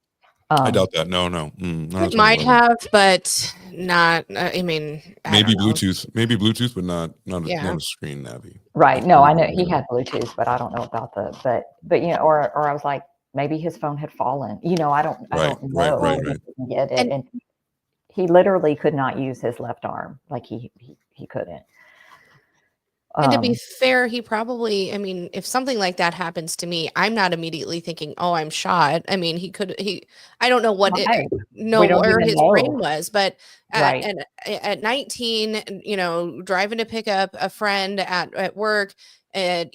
I doubt that. No. Not It on might 2011. have, but not. I mean, I Maybe don't know. Bluetooth, but not Yeah. a screen navy. Right. No, I know he had Bluetooth, but I don't know about but or I was like, maybe his phone had fallen. I don't Right. know. Right. He couldn't get it. And- And he literally could not use his left arm. Like he couldn't. And to be fair, he probably, I mean, if something like that happens to me, I'm not immediately thinking, oh, I'm shot. I mean, I don't know what Right. no, We don't where even his know. brain was, but Right. at 19, driving to pick up a friend at work and,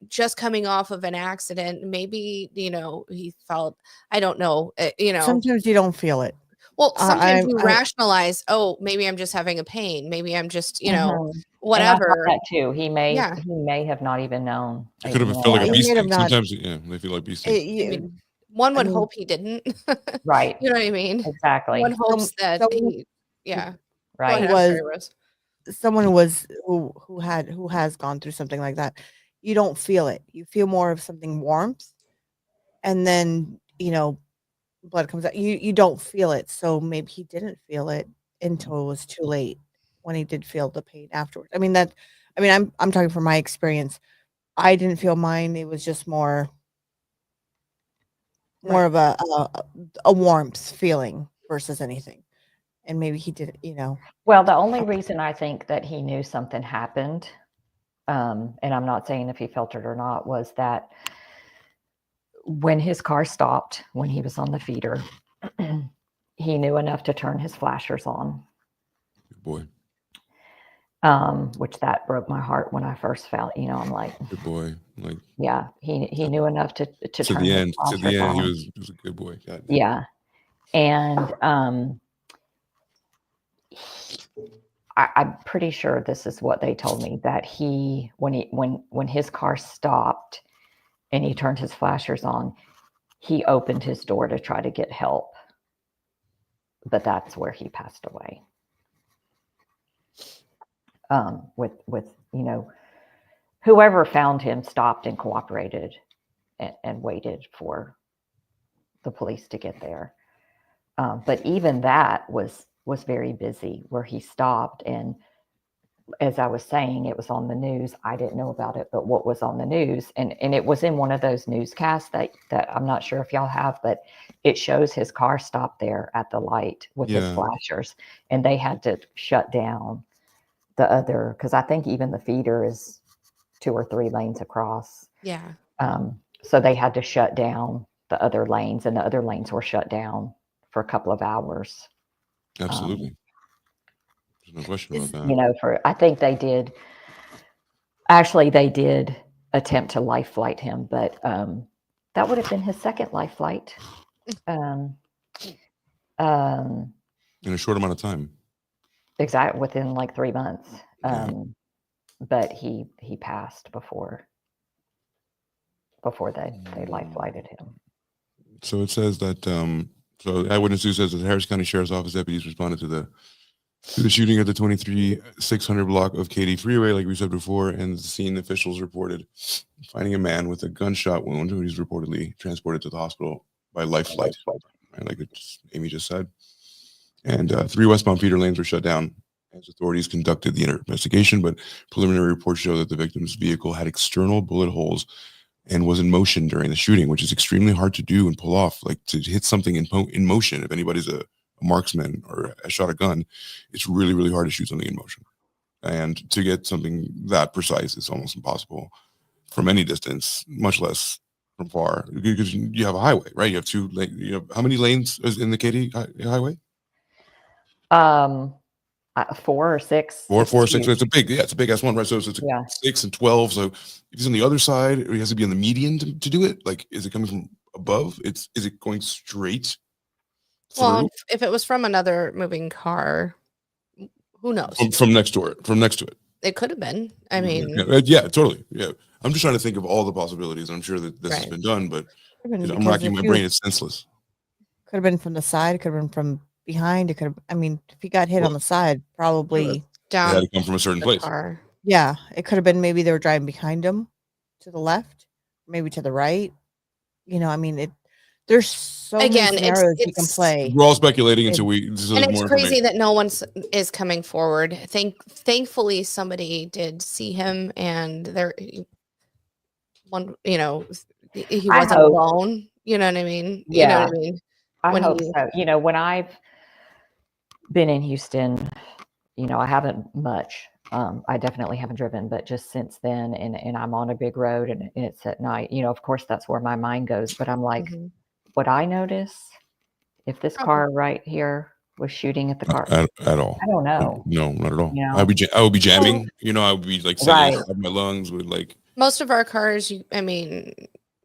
just coming off of an accident, maybe, he felt, I don't know, Sometimes you don't feel it. well, sometimes you I rationalize, oh, maybe I'm just having a pain. Maybe I'm just, Mhm. And I thought whatever. that too. He Yeah. may have not even known. It could have felt like a He bee may have sting. not- Sometimes, yeah, they feel like bee it- stings. I mean, one would mean- hope he didn't. Right. You know what I mean? Exactly. One hopes that so- he, yeah. Go Right. ahead, He I'm sorry, was- Rose. someone who has gone through something like that, you don't feel it. You feel more of something warmth, and then blood comes out. You don't feel it. So maybe he didn't feel it until it was too late when he did feel the pain afterwards. I'm talking from my experience. I didn't feel mine. It was just more Right. of a warmth feeling versus anything. And maybe he did, Well, the only reason I think that he knew something happened, and I'm not saying if he felt it or not, was that when his car stopped, when he was on the feeder, he knew enough to turn his flashers on, Good boy. which that broke my heart when I first felt, I'm like, Good boy. Like yeah, he knew enough to to turn the his end. To flashers the end, on. he was a good boy. God. Yeah. And I'm pretty sure this is what they told me, that when his car stopped and he turned his flashers on, he opened his door to try to get help. But that's where he passed away. With whoever found him stopped and cooperated and waited for the police to get there. But even that was very busy, where he stopped. And as I was saying, it was on the news. I didn't know about it, but what was on the news, and it was in one of those newscasts that I'm not sure if y'all have, but it shows his car stopped there at the light with his Yeah. flashers, and they had to shut down the other, because I think even the feeder is 2 or 3 lanes across. Yeah. So they had to shut down the other lanes, and the other lanes were shut down for a couple of hours. Absolutely. There's no question about that. I think they did attempt to life flight him, but that would have been his second life flight. In a short amount of time. Exactly, within like 3 months. Yeah. But he passed before they life flighted him. So it says that so Eyewitness News says that the Harris County Sheriff's Office deputies responded to the shooting at the 23600 block of Katy Freeway, like we said before, and the scene officials reported finding a man with a gunshot wound who was reportedly transported to the hospital by life flight, right, like Amy just said. And 3 westbound feeder lanes were shut down as authorities conducted the investigation, but preliminary reports show that the victim's vehicle had external bullet holes and was in motion during the shooting, which is extremely hard to do and pull off. Like, to hit something in motion, if anybody's a marksman or has shot a gun, it's really, really hard to shoot something in motion. And to get something that precise is almost impossible from any distance, much less from far, because you have a highway, right? You have 2 lanes. You have how many lanes is in the Katy highway? 4 or 6. 4 or 6. It's a big ass one, right? So it's Yeah. 6 and 12. So if he's on the other side, or he has to be on the median to do it. Like, is it coming from above? Is it going straight through? Well, if it was from another moving car, who knows? From next to it. It could have been. I mean, yeah, totally. Yeah, I'm just trying to think of all the possibilities. I'm sure that this has been done, but I'm racking my brain. It's senseless. Could have been from the side. Could have been from behind. It could have. I mean, if he got hit on the side, probably It down had to come from a certain the place. car. Yeah, it could have been. Maybe they were driving behind him, to the left, maybe to the right. I mean, There's so Again, many it's scenarios you can it's play. We're all speculating until And- we this and is it's more crazy information. that no one is coming forward. Thankfully, somebody did see him, and one, he I wasn't hope. alone. You know what I mean? You know Yeah, what I mean? I When hope he, so. When I've been in Houston, I haven't much. I definitely haven't driven, but just since then, and I'm on a big road and it's at night, of course that's where my mind goes. But I'm like, Mhm. would I notice if this Oh. car right here was shooting at the car? At all. I don't know. No, not at all. You know? I would be jamming. I would be like singing Right. at the top of my lungs with like. Most of our cars,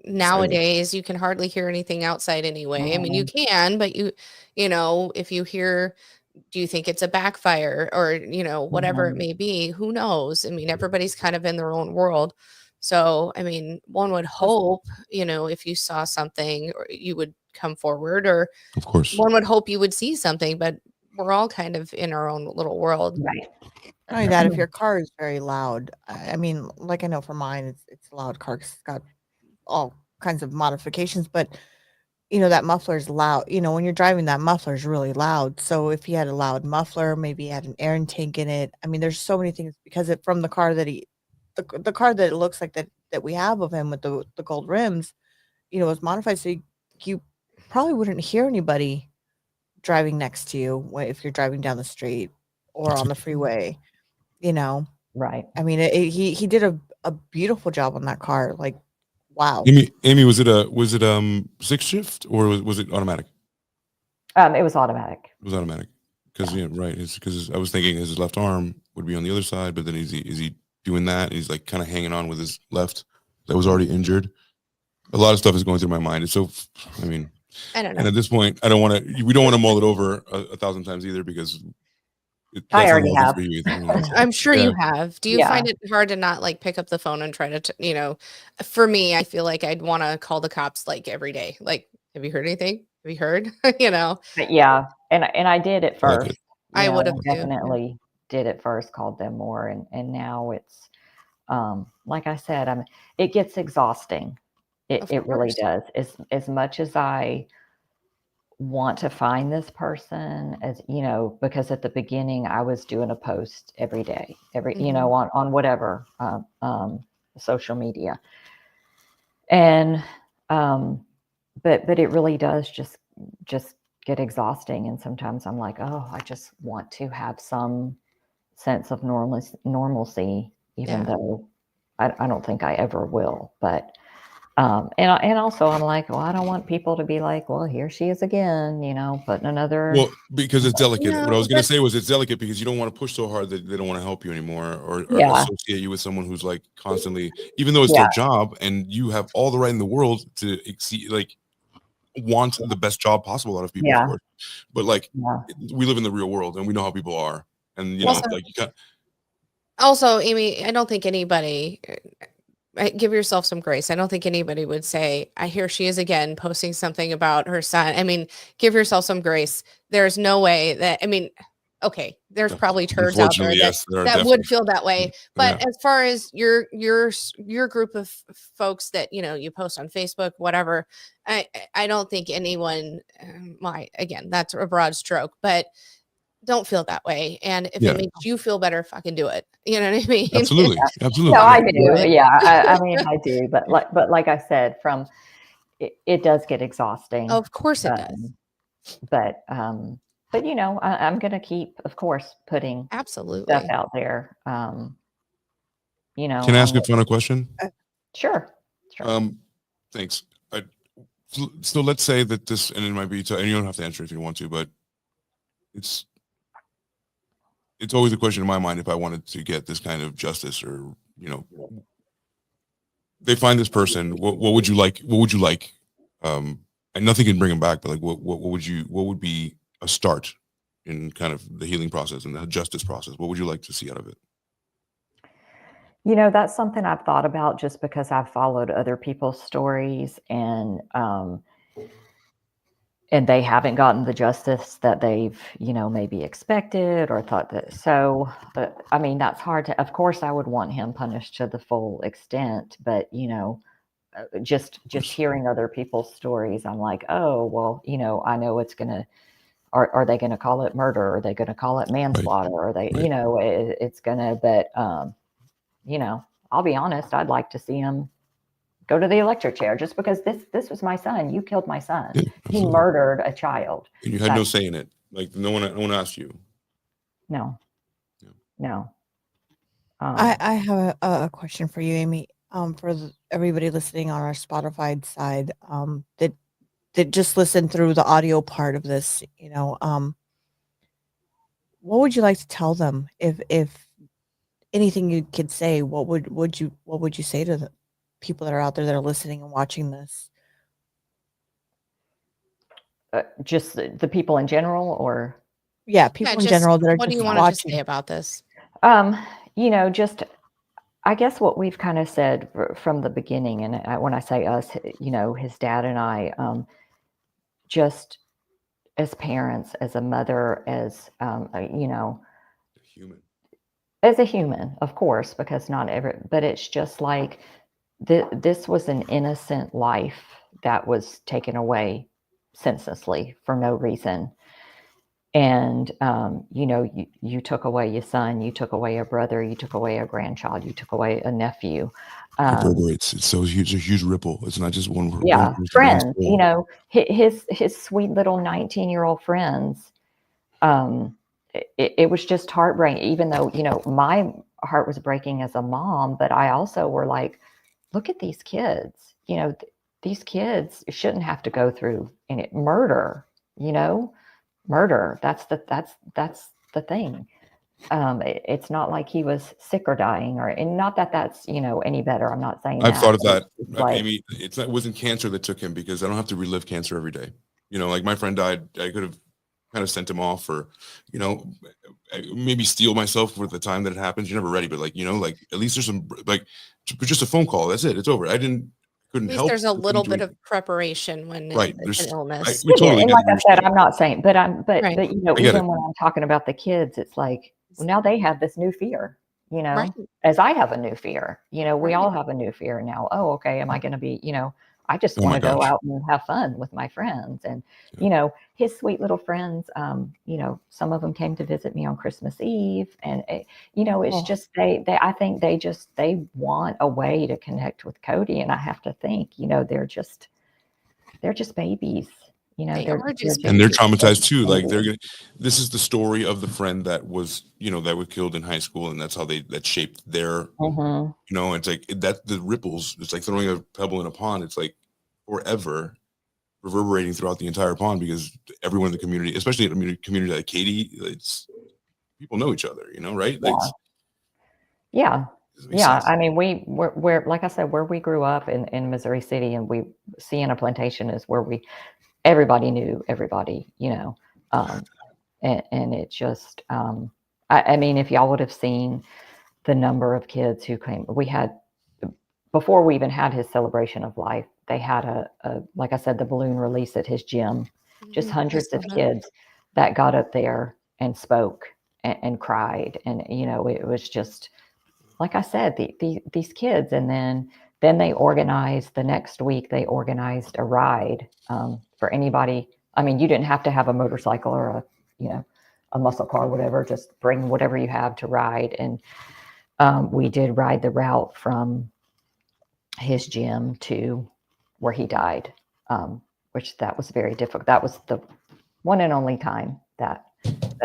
nowadays you can hardly hear anything outside anyway. I mean, you can, but if you hear, do you think it's a backfire or, whatever it may be, who knows? I mean, everybody's kind of in their own world. So, I mean, one would hope, if you saw something or you would come forward, or Of course. one would hope you would see something, but we're all kind of in our own little world. Right. Not only that, if your car is very loud, I mean, like I know for mine, it's a loud car 'cause it's got all kinds of modifications, but that muffler is loud. When you're driving, that muffler is really loud. So if he had a loud muffler, maybe he had an air intake in it. I mean, there's so many things because from the car that the car that it looks like that we have of him with the gold rims, was modified. So you probably wouldn't hear anybody driving next to you if you're driving down the street or on the freeway. Right. I mean, he did a beautiful job on that car. Like, wow. Amy, was it 6 shift or was it automatic? It was automatic. It was automatic because right. Because I was thinking his left arm would be on the other side, but then is he doing that? He's like kind of hanging on with his left that was already injured. A lot of stuff is going through my mind. It's so, I mean, I don't know. and at this point, we don't want to mull it over a thousand times either because I already have. For you either, I'm sure Yeah. you have. Do you find it hard to not like pick up the phone and try to, for me, I feel like I'd want to call the cops like every day. Like, have you heard anything? Have you heard? But yeah, and I did at I first. did. I would have I definitely did at first, called them more, and now it's like I said, it gets exhausting. Of It really course. does. As much as I want to find this person, because at the beginning I was doing a post every day, Mhm. on whatever social media, and but it really does just get exhausting, and sometimes I'm like, oh, I just want to have some sense of normalcy, even Yeah. though I don't think I ever will. But and also I'm like, well, I don't want people to be like, well, here she is again, putting another. Well, because it's delicate. What I was No, going to say was it's delicate because you don't want to push so hard that they don't want to help you anymore or Yeah. associate you with someone who's like constantly, even though it's Yeah. their job and you have all the right in the world to exceed, like want the best job possible out of people, Yeah. of course. But like Yeah. we live in the real world and we know how people are. And Also- like you got Also, Amy, I don't think anybody, give yourself some grace. I don't think anybody would say, I hear she is again posting something about her son. I mean, give yourself some grace. There's no way that, okay, there's probably turds out there unfortunately, that, yes, there are that definitely. would feel that way. But Yeah. as far as your group of folks that, you post on Facebook, whatever, I don't think anyone again, that's a broad stroke, but don't feel that way. And if Yeah. it makes you feel better, fucking do it. You know what I mean? Absolutely. Absolutely. No, I Yeah. do. Yeah, I mean, I do. But like I said, it does get exhausting. Of course it does. But I'm going to keep, of course, putting Absolutely. stuff out there. Can I ask a final question? Sure. Thanks. So let's say that this, and it might be, and you don't have to answer if you want to, but it's always a question in my mind if I wanted to get this kind of justice or, they find this person, what would you like? What would you like? And nothing can bring them back, but like, what would be a start in kind of the healing process and the justice process? What would you like to see out of it? That's something I've thought about just because I've followed other people's stories and they haven't gotten the justice that they've, maybe expected or thought that. So, that's hard to, of course, I would want him punished to the full extent, but, just hearing other people's stories, I'm like, oh, well, I know it's going to, are they going to call it murder? Are they going to call it manslaughter? Are they, Right. it's going to, but, I'll be honest, I'd like to see him go to the electric chair just because this was my son. You killed my son. Yeah, He absolutely. murdered a child. And you had no say in it. Like no one asked you. No, Yeah. no. I have a question for you, Amy. For everybody listening on our Spotify side, that just listened through the audio part of this, what would you like to tell them if anything you could say? What would you say to the people that are out there that are listening and watching this? Just the people in general, or Yeah, people in just general that are what do just you want to watching. say about this? just I guess what we've kind of said from the beginning, and when I say us, his dad and I, just as parents, as a mother, as Human. as a human, of course, because not every, but it's just like this was an innocent life that was taken away senselessly for no reason. And, you took away your son, you took away a brother, you took away a grandchild, you took away a nephew. It reverberates. It's so huge, a huge ripple. It's not just one. Yeah, One friends, soul. his sweet little 19-year-old friends. It was just heartbreaking, even though, my heart was breaking as a mom, but I also were like, look at these kids, these kids shouldn't have to go through murder, murder. That's the thing. It's not like he was sick or dying, and not that that's, any better. I'm not saying I've that. thought of that, Like, Amy. It wasn't cancer that took him, because I don't have to relive cancer every day. Like my friend died. I could have kind of sent him off, or, maybe steel myself for the time that it happens. You're never ready, but like at least there's some, like, just a phone call. That's it. It's over. Couldn't At least help. there's a little bit of preparation when Right. it's an illness. We totally and get like what I you're said, saying. I'm not saying, but Right. I get even it. when I'm talking about the kids, it's like, well, now they have this new fear, Right. as I have a new fear, we Right. all have a new fear now. Oh, okay. Am I going to be, I just Oh want my to go gosh. out and have fun with my friends. And, Yeah. his sweet little friends, some of them came to visit me on Christmas Eve, and it's Oh. just, I think they want a way to connect with Cody. And I have to think, they're just babies, They are just And they're babies. traumatized too. Like this is the story of the friend that was killed in high school, and that's how that shaped their, Mhm. it's like that the ripples. It's like throwing a pebble in a pond. It's like forever reverberating throughout the entire pond, because everyone in the community, especially in a community like Katy, people know each other. Right? Like, Yeah. doesn't make sense. I mean, we're like I said, where we grew up in Missouri City, and Sienna Plantation is where everybody knew everybody, and it just, I mean, if y'all would have seen the number of kids who came, we had, before we even had his celebration of life, they had like I said, the balloon release at his gym, just Mhm. hundreds I of saw that. kids that got up there and spoke and cried. And, it was just, like I said, these kids. And then they organized, the next week, they organized a ride for anybody. I mean, you didn't have to have a motorcycle or a muscle car, whatever, just bring whatever you have to ride. And we did ride the route from his gym to where he died, which that was very difficult. That was the one and only time that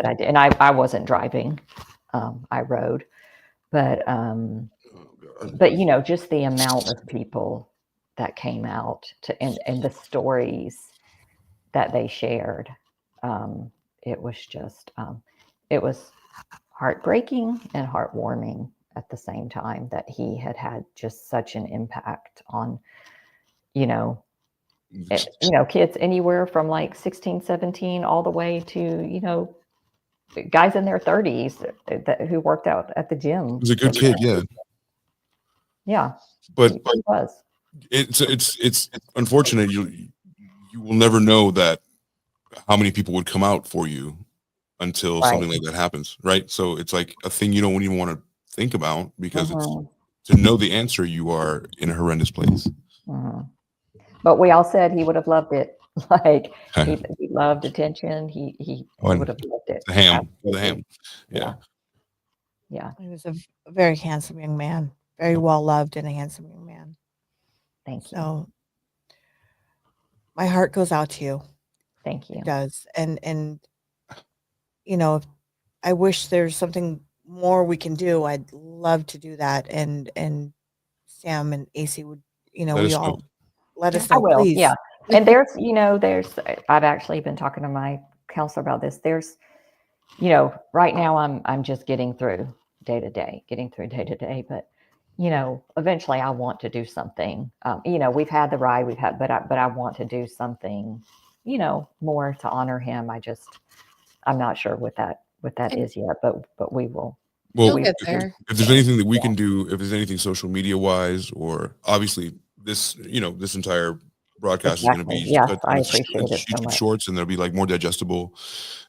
I did. And I wasn't driving. I rode, but just the amount of people that came out and the stories that they shared, it was just, it was heartbreaking and heartwarming at the same time, that he had just such an impact on, kids anywhere from like 16, 17, all the way to, guys in their 30s who worked out at the gym. He was a good kid, yeah. Yeah, But he was. it's unfortunate. You will never know that how many people would come out for you until Right. something like that happens, right? So it's like a thing you don't even want to think about, because it's Mhm. to know the answer, you are in a horrendous place. Mhm. But we all said he would have loved it. Like he loved attention. He would have loved it. The ham, the Absolutely. ham. Yeah. Yeah. He was a very handsome young man, very well loved and a handsome young man. Thank you. So my heart goes out to you. Thank you. It does. And you know, I wish there's something more we can do. I'd love to do that. And Sam and AC would, Let we us all know. let us I know, will. please. Yeah. And there's I've actually been talking to my counselor about this. There's, right now I'm just getting through day to day, but eventually I want to do something. We've had the ride, but I want to do something, more to honor him. I'm not sure what that is yet, but we will. You'll Well, get there. if there's anything that we can do, if there's anything social media wise, or obviously this, this entire broadcast is going to Exactly. be Yes, cut I into appreciate it so YouTube much. shorts, and they'll be like more digestible.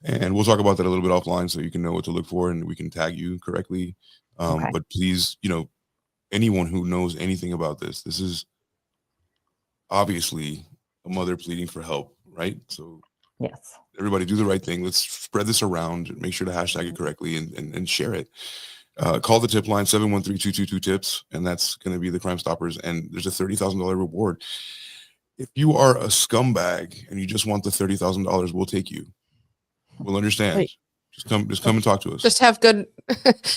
And we'll talk about that a little bit offline, so you can know what to look for, and we can tag you correctly. Okay. But please, anyone who knows anything about this is obviously a mother pleading for help, right? So Yes. everybody do the right thing. Let's spread this around. Make sure to hashtag it correctly and share it. Call the tip line 713-222-TIPS, and that's going to be the Crime Stoppers. And there's a $30,000 reward. If you are a scumbag and you just want the $30,000, we'll take you. We'll understand. Wait. Just come and talk to us. Just have good,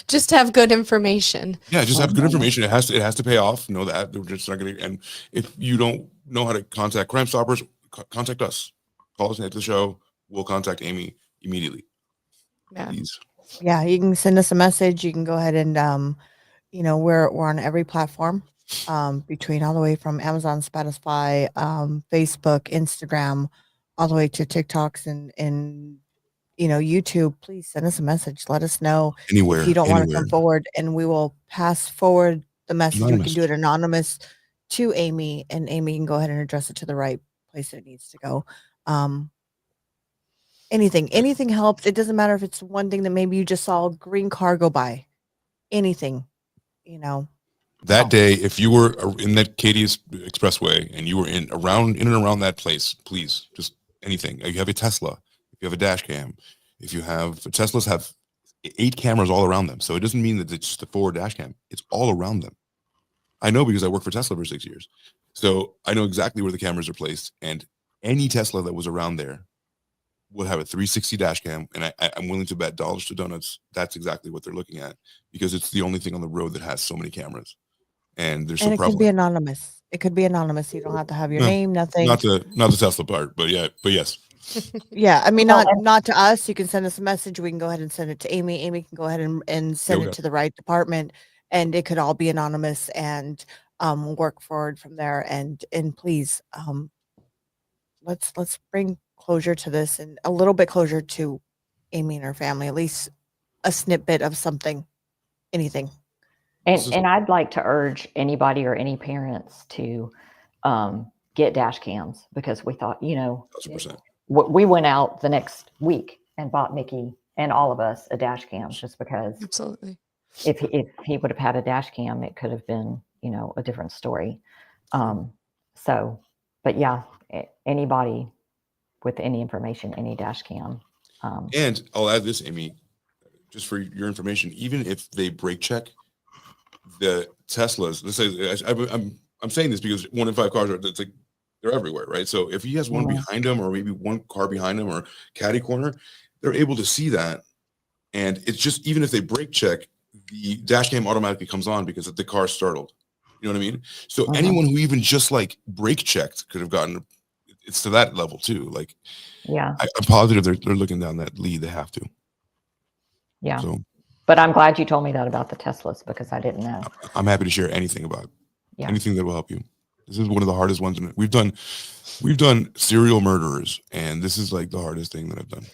just have good information. Yeah, just have good information. It has to pay off. Know that we're just not going to. And if you don't know how to contact Crime Stoppers, contact us. Call us at the show. We'll contact Amy immediately. Yeah. Please. Yeah, you can send us a message. You can go ahead and we're on every platform, between all the way from Amazon, Spotify, Facebook, Instagram, all the way to TikToks and YouTube. Please send us a message. Let us know Anywhere. if you don't want to Anywhere. come forward, and we will pass forward the message. We Anonymous. can do it anonymous to Amy, and Amy can go ahead and address it to the right place that it needs to go. Anything helps. It doesn't matter if it's one thing that maybe you just saw a green car go by. Anything, That day, if you were in that Katie's Expressway and you were in and around that place, please, just anything. If you have a Tesla, if you have a dash cam, if you have Teslas have 8 cameras all around them. So it doesn't mean that it's just a forward dash cam. It's all around them. I know because I worked for Tesla for 6 years. So I know exactly where the cameras are placed, and any Tesla that was around there would have a 360 dash cam, and I'm willing to bet dollars to donuts that's exactly what they're looking at, because it's the only thing on the road that has so many cameras, and there's so and it prevalent. could be anonymous. It could be anonymous. You don't have to have your No, name, nothing. Not the Tesla part, but yes. Yeah, I mean, Well, not to us. You can send us a message. We can go ahead and send it to Amy. Amy can go ahead and send we it got to the right department, and it could all be anonymous, and work forward from there. And please, let's bring closure to this, and a little bit closure to Amy and her family. At least a snippet of something, anything. And I'd like to urge anybody or any parents to get dash cams, because we thought, 1,000%. we went out the next week and bought Mickey and all of us a dash cam, just because Absolutely. if he would have had a dash cam, it could have been, a different story. But yeah, anybody with any information, any dash cam. And I'll add this, Amy, just for your information. Even if they brake check the Teslas, let's say I'm saying this because 1 in 5 cars it's like they're everywhere, right? So if he has one behind him, or maybe one car behind him, or caddy corner, they're able to see that. And it's just, even if they brake check, the dash cam automatically comes on because the car's startled. You know what I mean? So anyone who even just like brake checked could have gotten, it's to that level too. Like, Yeah. I'm positive they're looking down that lead. They have to. Yeah. So, but I'm glad you told me that about the Teslas, because I didn't know. I'm happy to share anything about anything that will help you. This is one of the hardest ones. We've done serial murderers, and this is like the hardest thing that I've done.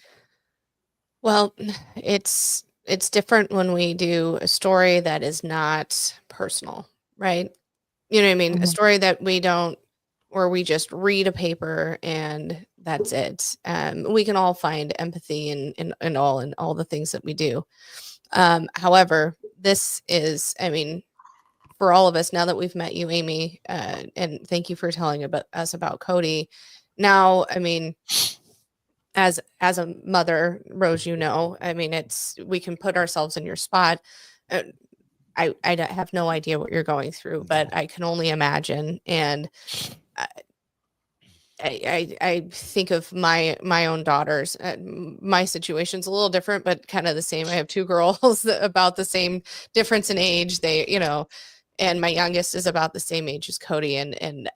Well, it's different when we do a story that is not personal, right? You know what I mean? A story that we don't, or we just read a paper and that's it. We can all find empathy in all the things that we do. However, this is, I mean, for all of us, now that we've met you, Amy, and thank you for telling us about Cody. Now, I mean, as a mother, Rose, I mean, we can put ourselves in your spot. I have no idea what you're going through, but I can only imagine. And I think of my own daughters. My situation's a little different, but kind of the same. I have two girls about the same difference in age. And my youngest is about the same age as Cody. And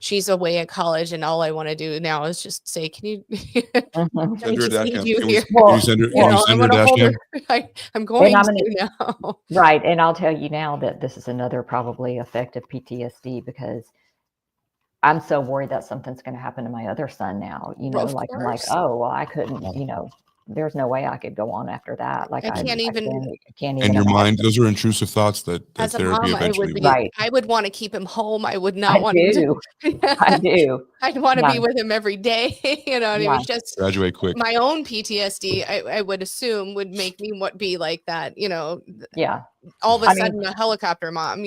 she's away at college, and all I want to do now is just say, can you Mhm. I Send her a just dash need cam. you Can we, here. can you send her, can You you know, I send her a want to dash hold cam? her. I'm going I'm to gonna- now. Right. And I'll tell you now that this is another probably effective PTSD, because I'm so worried that something's going to happen to my other son now. You know, Of like I'm like, course. oh, well, I couldn't, there's no way I could go on after that. Like I can't even- can't even And your imagine. mind, those are intrusive thoughts that As a therapy mom, eventually will. Right. I would want to keep him home. I would I not want him do. to. I do. I'd want to Yeah. be with him every day. And it Yeah. was just Graduate quick. my own PTSD. I would assume would make me be like that. Yeah. All of a I mean- sudden a helicopter mom.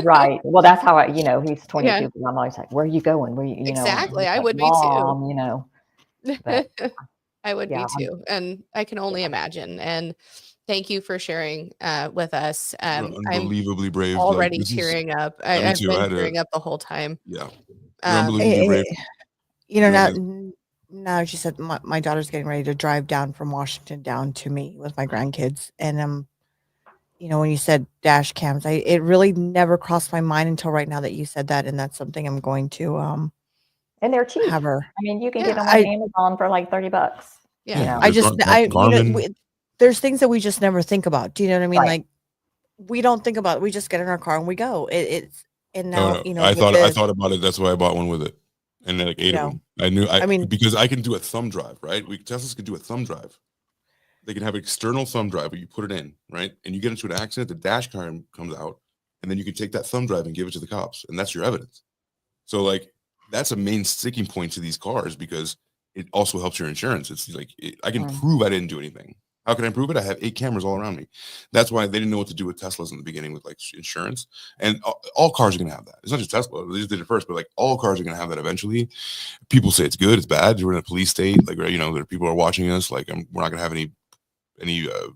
Right. Well, that's how he's 22. Yeah. And I'm always like, where are you going? Where you know? Exactly. He's I like, would be too. Mom, but I would yeah, be too. And I can only imagine. And thank you for sharing with us. You're I'm unbelievably brave. already this is- tearing up. me I've too. I been had to- tearing up the whole time. yeah. You're Um, unbelievably brave. Now she said my daughter's getting ready to drive down from Washington down to me with my grandkids, and when you said dash cams, it really never crossed my mind until right now that you said that, and that's something I'm going to and they're cheap. have her. I mean, you can Yeah, get them on Amazon for like $30. Yeah. You know? I just Garmin. there's things that we just never think about. Do you know what I mean? Right. Like we don't think about it. We just get in our car and we go. It's and now No, with I thought about it. That's why I bought one with it, and then like 8 of them. I mean, because I can do a thumb drive, right? Teslas can do a thumb drive. They can have an external thumb drive where you put it in, right? And you get into an accident, the dash cam comes out, and then you can take that thumb drive and give it to the cops, and that's your evidence. So like that's a main sticking point to these cars because it also helps your insurance. It's like I can prove I didn't do anything. How can I prove it? I have 8 cameras all around me. That's why they didn't know what to do with Teslas in the beginning with like insurance. And all cars are going to have that. It's not just Tesla. They just did it first, but like all cars are going to have that eventually. People say it's good, it's bad. We're in a police state. Like, there people are watching us. Like, we're not going to have any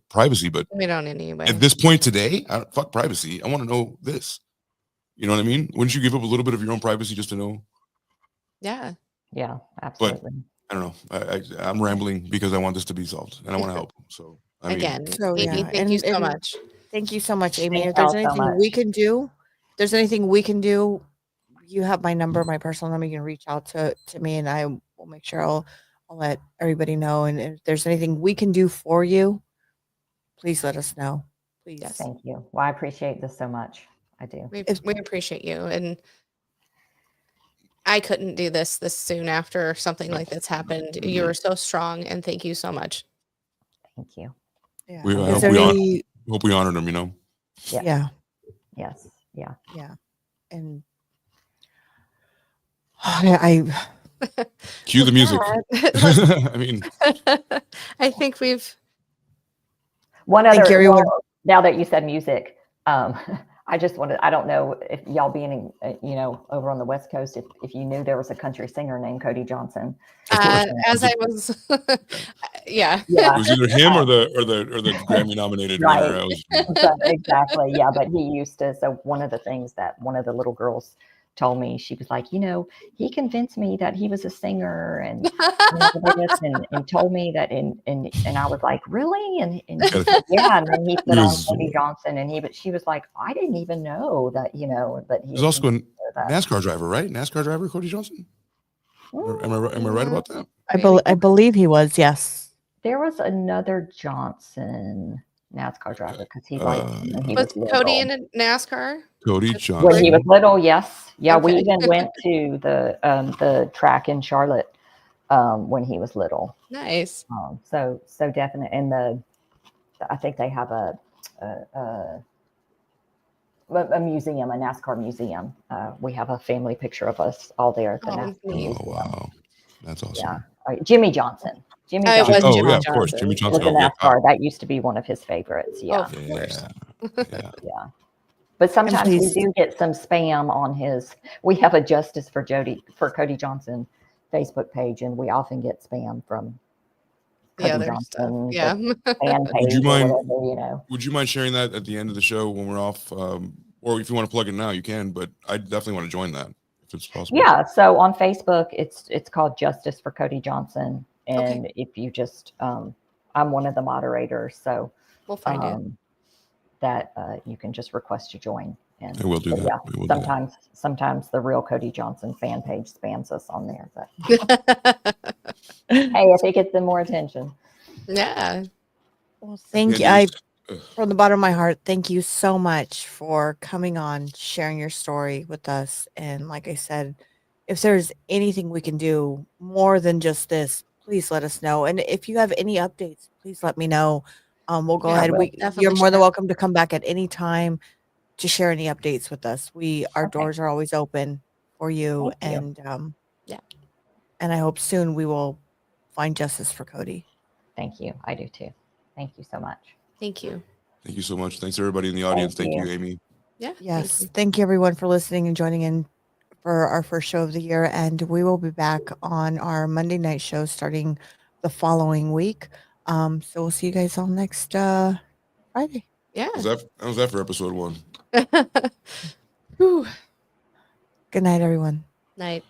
privacy. But we don't anyway. at this point today, fuck privacy. I want to know this. You know what I mean? Wouldn't you give up a little bit of your own privacy just to know? Yeah. Yeah, absolutely. I don't know. I'm rambling because I want this to be solved and I want to help. So Again, So, Amy, yeah, thank you so and- much. Thank you so much, Amy. Thank If there's y'all so anything we much. can do, you have my number, my personal number. You can reach out to me, and I will make sure I'll let everybody know. And if there's anything we can do for you, please let us know. Please. Yes. Thank you. Well, I appreciate this so much. I do. We appreciate you. And I couldn't do this soon after something like this happened. You were so strong, and thank you so much. Thank you. Yeah. I Is hope there we any- hope we honored him, Yeah. Yeah. Yes. Yeah. Yeah. And I Cue the music. Let's- I mean, I think we've One Thank other, you, everyone. now that you said music, I just wanted, I don't know if y'all being, over on the West Coast, if you knew there was a country singer named Cody Johnson. of course. as I was yeah. Yeah. It was either him or the Grammy nominated Right. winner. Exactly. Yeah. But he used to. So one of the things that one of the little girls told me, she was like, he convinced me that he was a singer and told me that and I was like, really? And yeah, and then he put on Cody Johnson but she was like, I didn't even know that, but He's also a NASCAR driver, right? NASCAR driver, Cody Johnson. Am I right about that? I believe he was, yes. There was another Johnson NASCAR driver because he Was Cody in a NASCAR? Cody Johnson. When he was little, yes. Yeah, we Okay. even went to the track in Charlotte when he was little. Nice. So definite. And I think they have a museum, a NASCAR museum. We have a family picture of us all there at the NASCAR museum. Oh wow, that's awesome. Yeah. Jimmy Johnson. It was Oh Jimmy yeah, of course, Johnson. Jimmy With Johnson. the NASCAR, that used to be one of his favorites. Yeah. Of course. Yeah. Yeah. But sometimes we please- do get some spam on his. We have a Justice for Cody Johnson Facebook page, and we often get spam from The Cody other stuff. Johnson, Yeah. the fan page, Would you or mind- whatever, you know. Would you mind sharing that at the end of the show when we're off? Or if you want to plug it now, you can. But I definitely want to join that if it's possible. Yeah. So on Facebook, it's called Justice for Cody Johnson, Okay. and if you just, I'm one of the moderators, so We'll find it. that you can just request to join. And I will do but that. yeah, I will do that. sometimes the real Cody Johnson fan page spams us on there, but hey, if it gets them more attention. Yeah. Well, thank you. Candice, From the bottom of my heart, thank you so much for coming on, sharing your story with us. And like I said, if there's anything we can do more than just this, please let us know. And if you have any updates, please let me know. We'll go Yeah, ahead. will definitely You're more than share. welcome to come back at any time to share any updates with us. Our Okay. doors are always open for you. Thank you. And Yeah. and I hope soon we will find justice for Cody. Thank you. I do too. Thank you so much. Thank you. thank you so much. Thanks everybody in the audience. Thank Thank you, you. Amy. Yeah. Yes. Thank you everyone for listening and joining in for our first show of the year. And we will be back on our Monday night show starting the following week. So we'll see you guys all next Friday. Yeah. How's that for episode 1? Whew. Good night, everyone. Night.